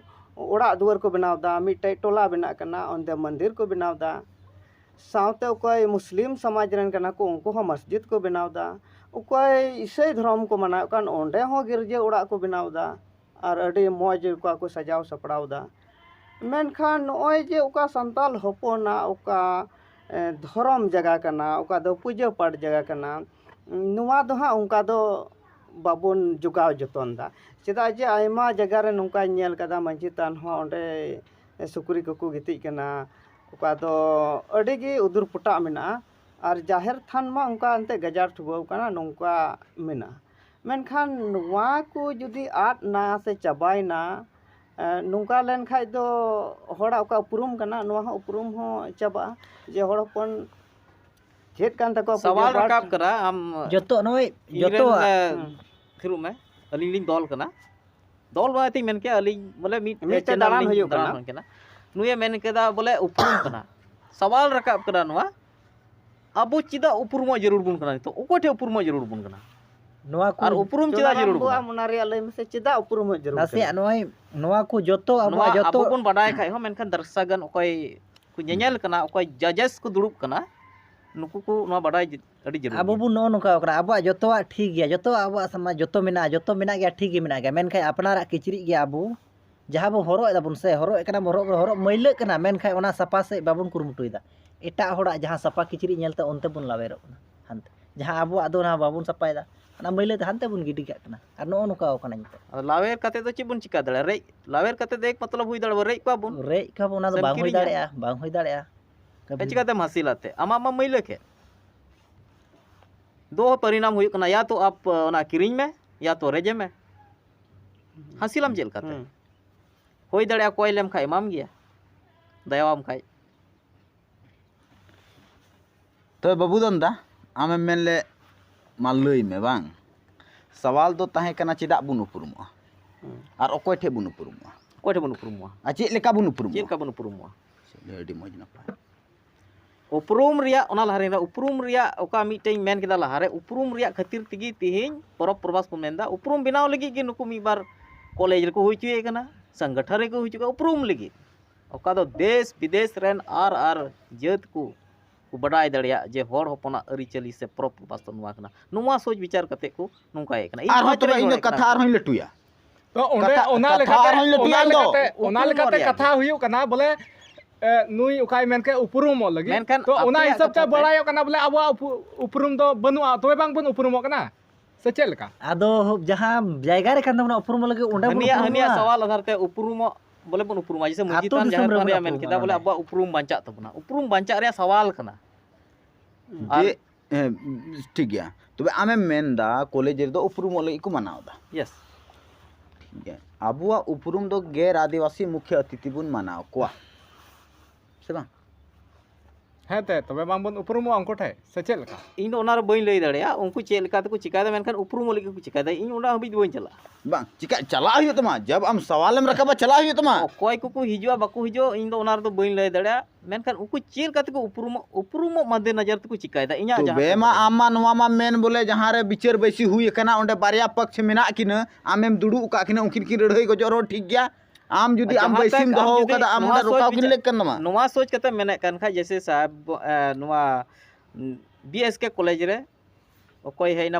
ᱚᱲᱟᱜ ᱫᱩᱣᱟᱹᱨ ᱠᱚ ᱵᱮᱱᱟᱣᱫᱟ ᱢᱤᱫᱴᱮᱡ ᱴᱚᱞᱟ ᱵᱮᱱᱟᱜ ᱠᱟᱱᱟ ᱚᱸᱰᱮ ᱢᱚᱱᱫᱤᱨ ᱠᱚ ᱵᱮᱱᱟᱣᱫᱟ ᱥᱟᱶᱛᱮ ᱚᱠᱚᱭ ᱢᱩᱥᱞᱤᱢ ᱥᱚᱢᱟᱡᱽ ᱨᱮᱱ ᱠᱟᱱᱟ ᱠᱚ ᱩᱱᱠᱩ ᱦᱚᱸ ᱢᱚᱥᱡᱤᱫ ᱠᱚ ᱵᱮᱱᱟᱣᱫᱟ ᱚᱠᱚᱭ ᱤᱥᱟᱹᱭ ᱫᱷᱚᱨᱚᱢ ᱠᱚ ᱢᱟᱱᱟᱣᱮᱫ ᱠᱟᱱ ᱚᱸᱰᱮ ᱦᱚᱸ ᱜᱤᱨᱡᱟᱹ ᱚᱲᱟᱜ ᱠᱚ ᱵᱮᱱᱟᱣᱫᱟ ᱟᱨ ᱟᱹᱰᱤ ᱢᱚᱡᱽ ᱠᱚ ᱥᱟᱡᱟᱣ ᱥᱟᱯᱲᱟᱣᱫᱟ ᱢᱮᱱᱠᱷᱟᱱ ᱱᱚᱜᱼᱚᱭ ᱡᱮ ᱚᱠᱟ ᱥᱟᱱᱛᱟᱞ ᱦᱚᱯᱚᱱᱟᱜ ᱚᱠᱟ ᱫᱷᱚᱨᱚᱢ ᱡᱟᱭᱜᱟ ᱠᱟᱱᱟ ᱚᱠᱟ ᱫᱚ ᱯᱩᱡᱟᱹ ᱯᱟᱴ ᱡᱟᱭᱜᱟ ᱠᱟᱱᱟ ᱱᱚᱣᱟ ᱫᱚ ᱦᱟᱸᱜ ᱚᱱᱠᱟ ᱫᱚ ᱵᱟᱵᱚᱱ ᱡᱚᱜᱟᱣ ᱡᱚᱛᱚᱱᱫᱟ ᱪᱮᱫᱟᱜ ᱡᱮ ᱟᱭᱢᱟ ᱡᱟᱭᱜᱟ ᱨᱮ ᱱᱚᱝᱠᱟᱧ ᱧᱮᱞ ᱠᱟᱫᱟ ᱢᱟᱺᱡᱷᱤ ᱛᱷᱟᱱ ᱦᱚᱸ ᱚᱸᱰᱮ ᱥᱩᱠᱨᱤ ᱠᱚᱠᱚ ᱜᱤᱛᱤᱡ ᱠᱟᱱᱟ ᱚᱠᱟ ᱫᱚ ᱟᱹᱰᱤᱜᱮ ᱩᱫᱩᱨ ᱯᱚᱴᱟᱜ ᱢᱮᱱᱟᱜᱼᱟ ᱟᱨ ᱡᱟᱦᱮᱨ ᱛᱷᱟᱱ ᱢᱟ ᱚᱱᱠᱟ ᱮᱱᱛᱮᱫ ᱜᱟᱡᱟᱲ ᱴᱷᱩᱵᱟᱹᱣ ᱠᱟᱱᱟ ᱱᱚᱝᱠᱟ ᱢᱮᱱᱟᱜᱼᱟ ᱢᱮᱱᱠᱷᱟᱱ ᱱᱚᱣᱟ ᱠᱚ ᱡᱩᱫᱤ ᱟᱫᱱᱟ ᱥᱮ ᱪᱟᱵᱟᱭᱱᱟ ᱱᱚᱝᱠᱟ ᱞᱮᱱᱠᱷᱟᱡ ᱫᱚ ᱦᱚᱲᱟᱜ ᱚᱠᱟ ᱩᱯᱨᱩᱢ ᱠᱟᱱᱟ ᱱᱚᱣᱟ ᱦᱚᱸ ᱩᱯᱨᱩᱢ ᱦᱚᱸ ᱪᱟᱵᱟᱜᱼᱟ ᱡᱮ ᱦᱚᱲ ᱦᱚᱯᱚᱱ ᱪᱮᱫ ᱠᱟᱱ ᱛᱟᱠᱚᱣᱟ ᱥᱟᱣᱟल ᱯᱩᱡᱟᱹ ᱯᱟᱴ ᱨᱟᱠᱟᱵ ᱠᱟᱱᱟ ᱟᱢ ᱡᱚᱛᱚ ᱱᱚᱜᱼᱚᱭ ᱤᱧᱨᱮᱱ ᱡᱚᱛᱚ ᱛᱷᱤᱨᱚᱜ ᱢᱮ ᱟᱹᱞᱤᱧ ᱞᱤᱧ ᱫᱚᱞ ᱠᱟᱱᱟ ᱫᱚᱞ ᱵᱟᱭᱛᱤᱧ ᱢᱮᱱ ᱠᱮᱭᱟ ᱟᱹᱞᱤᱧ ᱵᱚᱞᱮ ᱢᱤᱫ ᱢᱤᱫᱴᱮᱡ ᱪᱮᱱᱮᱞ ᱫᱟᱬᱟᱱ ᱞᱤᱧ ᱦᱩᱭᱩᱜ ᱠᱟᱱᱟ ᱫᱟᱬᱟᱱ ᱠᱟᱱᱟ ᱱᱩᱭᱮ ᱢᱮᱱ ᱠᱮᱫᱟ ᱵᱚᱞᱮ ᱩᱯᱨᱩᱢ ᱠᱟᱱᱟ ᱥᱟᱣᱟल ᱨᱟᱠᱟᱵ ᱠᱟᱱᱟ ᱱᱚᱣᱟ ᱟᱵᱚ ᱪᱮᱫᱟᱜ ᱩᱯᱨᱩᱢᱚᱜ ᱡᱟᱹᱨᱩᱲ ᱵᱚᱱ ᱠᱟᱱᱟ ᱱᱤᱛᱚᱜ ᱚᱠᱚᱭ ᱴᱷᱮᱡ ᱩᱯᱨᱩᱢᱚᱜ ᱡᱟᱹᱨᱩᱲ ᱵᱚᱱ ᱠᱟᱱᱟ ᱱᱚᱣᱟ ᱟᱨ ᱠᱚ ᱩᱯᱨᱩᱢ ᱪᱮᱫᱟᱜ ᱡᱟᱹᱨᱩᱲ ᱪᱚᱱᱟᱨᱟᱢ ᱵᱚᱱᱟ ᱚᱱᱟ ᱨᱮᱭᱟᱜ ᱞᱟᱹᱭ ᱢᱮᱥᱮ ᱪᱮᱫᱟᱜ ᱩᱯᱨᱩᱢ ᱡᱟᱹᱨᱩᱲ ᱱᱟᱥᱮᱭᱟᱜ ᱠᱟᱱᱟ ᱱᱚᱣᱟ ᱠᱚ ᱡᱚᱛᱚ ᱱᱚᱣᱟ ᱟᱵᱚᱣᱟᱜ ᱟᱵᱚ ᱡᱚᱛᱚ ᱵᱚᱱ ᱵᱟᱰᱟᱭ ᱠᱷᱟᱡ ᱦᱚᱸ ᱢᱮᱱᱠᱷᱟᱱ ᱫᱚᱨᱥᱚᱠᱜᱟᱱ ᱚᱠᱚᱭ ᱠᱚ ᱧᱮᱧᱮᱞ ᱠᱟᱱᱟ ᱚᱠᱚᱭ ᱡᱟᱡᱮᱥ ᱠᱚ ᱫᱩᱲᱩᱵ ᱠᱟᱱᱟ ᱱᱩᱠᱩ ᱠᱚ ᱱᱚᱣᱟ ᱵᱟᱰᱟᱭ ᱟᱹᱰᱤ ᱡᱟᱹᱨᱩᱲ ᱟᱵᱚ ᱜᱮᱭᱟ ᱵᱚᱱ ᱱᱚᱜᱼᱚ ᱱᱚᱝᱠᱟ ᱠᱟᱱᱟ ᱟᱵᱚᱣᱟᱜ ᱡᱚᱛᱚᱣᱟᱜ ᱴᱷᱤᱠ ᱜᱮᱭᱟ ᱡᱚᱛᱚ ᱟᱵᱚᱣᱟᱜ ᱥᱚᱢᱟᱡᱽ ᱡᱚᱛᱚ ᱢᱮᱱᱟᱜ ᱜᱮᱭᱟ ᱴᱷᱤᱠ ᱜᱮ ᱢᱮᱱᱟᱜ ᱜᱮᱭᱟ ᱢᱮᱱᱠᱷᱟᱱ ᱟᱯᱱᱟᱨᱟᱜ ᱠᱤᱪᱨᱤᱡ ᱜᱮ ᱟᱵᱚ ᱡᱟᱦᱟᱸ ᱵᱚ ᱦᱚᱨᱚᱜ ᱮᱫᱟᱵᱚᱱ ᱥᱮ ᱦᱚᱨᱚᱜ ᱠᱟᱱᱟ ᱦᱚᱨᱚᱜ ᱢᱟᱹᱭᱞᱟᱹᱜ ᱠᱟᱱᱟ ᱢᱮᱱᱠᱷᱟᱱ ᱚᱱᱟ ᱥᱟᱯᱷᱟ ᱥᱮᱫ ᱵᱟᱵᱚᱱ ᱠᱩᱨᱩᱢᱩᱴᱩᱭᱮᱫᱟ ᱮᱴᱟᱜ ᱦᱚᱲᱟᱜ ᱡᱟᱦᱟᱸ ᱥᱟᱯᱷᱟ ᱠᱤᱪᱨᱤᱡ ᱧᱮᱞᱛᱮ ᱚᱱᱛᱮ ᱵᱚᱱ ᱞᱟᱣᱮᱨᱚᱜ ᱠᱟᱱᱟ ᱦᱟᱱᱛᱮ ᱡᱟᱦᱟᱸ ᱟᱵᱚᱣᱟᱜ ᱫᱚ ᱚᱱᱟ ᱵᱟᱵᱚᱱ ᱥᱟᱯᱷᱟᱭᱮᱫᱟ ᱚᱱᱟ ᱢᱟᱹᱭᱞᱟᱹ ᱛᱮ ᱦᱟᱱᱛᱮ ᱵᱚᱱ ᱜᱤᱰᱤ ᱠᱟᱜ ᱠᱟᱱᱟ ᱟᱨ ᱱᱚᱜᱼᱚ ᱱᱚᱝᱠᱟ ᱠᱟᱱᱟ ᱱᱤᱛᱚᱜ ᱞᱟᱣᱮᱨ ᱠᱟᱛᱮ ᱫᱚ ᱪᱮᱫ ᱵᱚᱱ ᱪᱤᱠᱟ ᱫᱟᱲᱮᱭᱟᱜᱼᱟ ᱞᱟᱣᱮᱨ ᱠᱟᱛᱮ ᱫᱚ ᱮᱠ ᱢᱚᱛᱞᱚᱵ ᱦᱩᱭ ᱫᱟᱲᱮᱭᱟᱜᱼᱟ ᱨᱮᱡ ᱠᱚᱣᱟ ᱵᱚᱱ ᱨᱮᱡ ᱠᱟᱵᱚ ᱚᱱᱟ ᱫᱚ ᱥᱮᱢ ᱵᱟᱝ ᱦᱩᱭ ᱠᱤᱨᱤᱧᱟ ᱫᱟᱲᱮᱭᱟᱜᱼᱟ ᱪᱤᱠᱟᱛᱮᱢ ᱦᱟᱹᱥᱤᱞ ᱟᱛᱮ ᱟᱢᱟᱜ ᱢᱟ ᱢᱟᱹᱭᱞᱟᱹ ᱠᱮᱫ दो परिणाम हुई करना या तो आप ना किरिंग में या तो रेजे में हासिलम चेल करते होई दड़े कोई लेम खाए माम गया दयावाम खाए तो बाबू दंदा आमे मेनले मालई में बांग सवाल दो ताहे कना चेदा बुन उपरुमो और अकोय ठे बुन उपरुमो कोठे बन उपरुमो आ चेद लेका बुन उपरुमो चेद का बन उपरुमो अडी मज नपाय उपरुम रिया ओना लहारे उपरुम रिया ओका मिटें मेन केदा लहारे उपरुम रिया खातिर तिगी तिहिं परब प्रवास को मेनदा उपरुम बिनाव लगी कि नुकु मी बार कॉलेज रे को हुई चुए कना संगठन रे को हुई चुका उपरुम लगी ओका दो देश विदेश रेन आर जात को बडाय दड़िया जे हर हपना अरी चली से परब प्रवास तो नुआ कना नुआ सोच विचार कते को नुकाए कना आर हो तबे इन कथा आर होई लटुया तो ओंडे ओना लेकाते कथा हुयु कना बोले नुई उकाय मेनके उपरुमो लगी तो ओना हिसाब ते बड़ायो कना बोले आबो उपरुम दो बनुआ तोय बांग बन उपरुमो कना से चेल लका आदो जहां जायगा रे खान दमना उपरुम लगे ओंडे बन हनिया सवाल आधार ते उपरुमो बोले बन उपरुमा जैसे मुजी तान जहां तान मेन केदा बोले आबो उपरुम बांचा तबना उपरुम बांचा रे सवाल कना जे ठीक गया तबे आमे मेनदा कॉलेज रे दो उपरुम लगी को मनावदा यस ठीक है आबुआ उपरुम दो गैर आदिवासी मुख्य अतिथि बुन मनाव कोआ से बांग हेते तबे बांबन उपरुमो उनको ठे से चेक लेका इन दो ओनार बई लई दड़या उनको चेक लेका को चिकादा मेनखान उपरुमो लगे को चिकादा इन ओना हबी बई चला बांग चिका चला हुई तमा जब हम सवालम रखबा चला हुई तमा कोई को हिजुआ बाको हिजो इन दो ओनार दो बई लई दड़या मेनखान उनको चेक काते को उपरुमो मध्य नजर तको चिकादा इना तो बेमा आमा नोवा मा मेन बोले जहां रे बिचार बैसी हुई कना ओंडे बारिया पक्ष मेना किना आमेम दुडू का किना उनकिन की रड़हई गजरो ठीक गया आम जुदी आम बैसीम दहो कदा आम ओंडे रोकाव किन लेक कनमा नोवा सोच कते मेने कान खा जैसे साहब नोवा बीएसके कॉलेज रे कोई है ना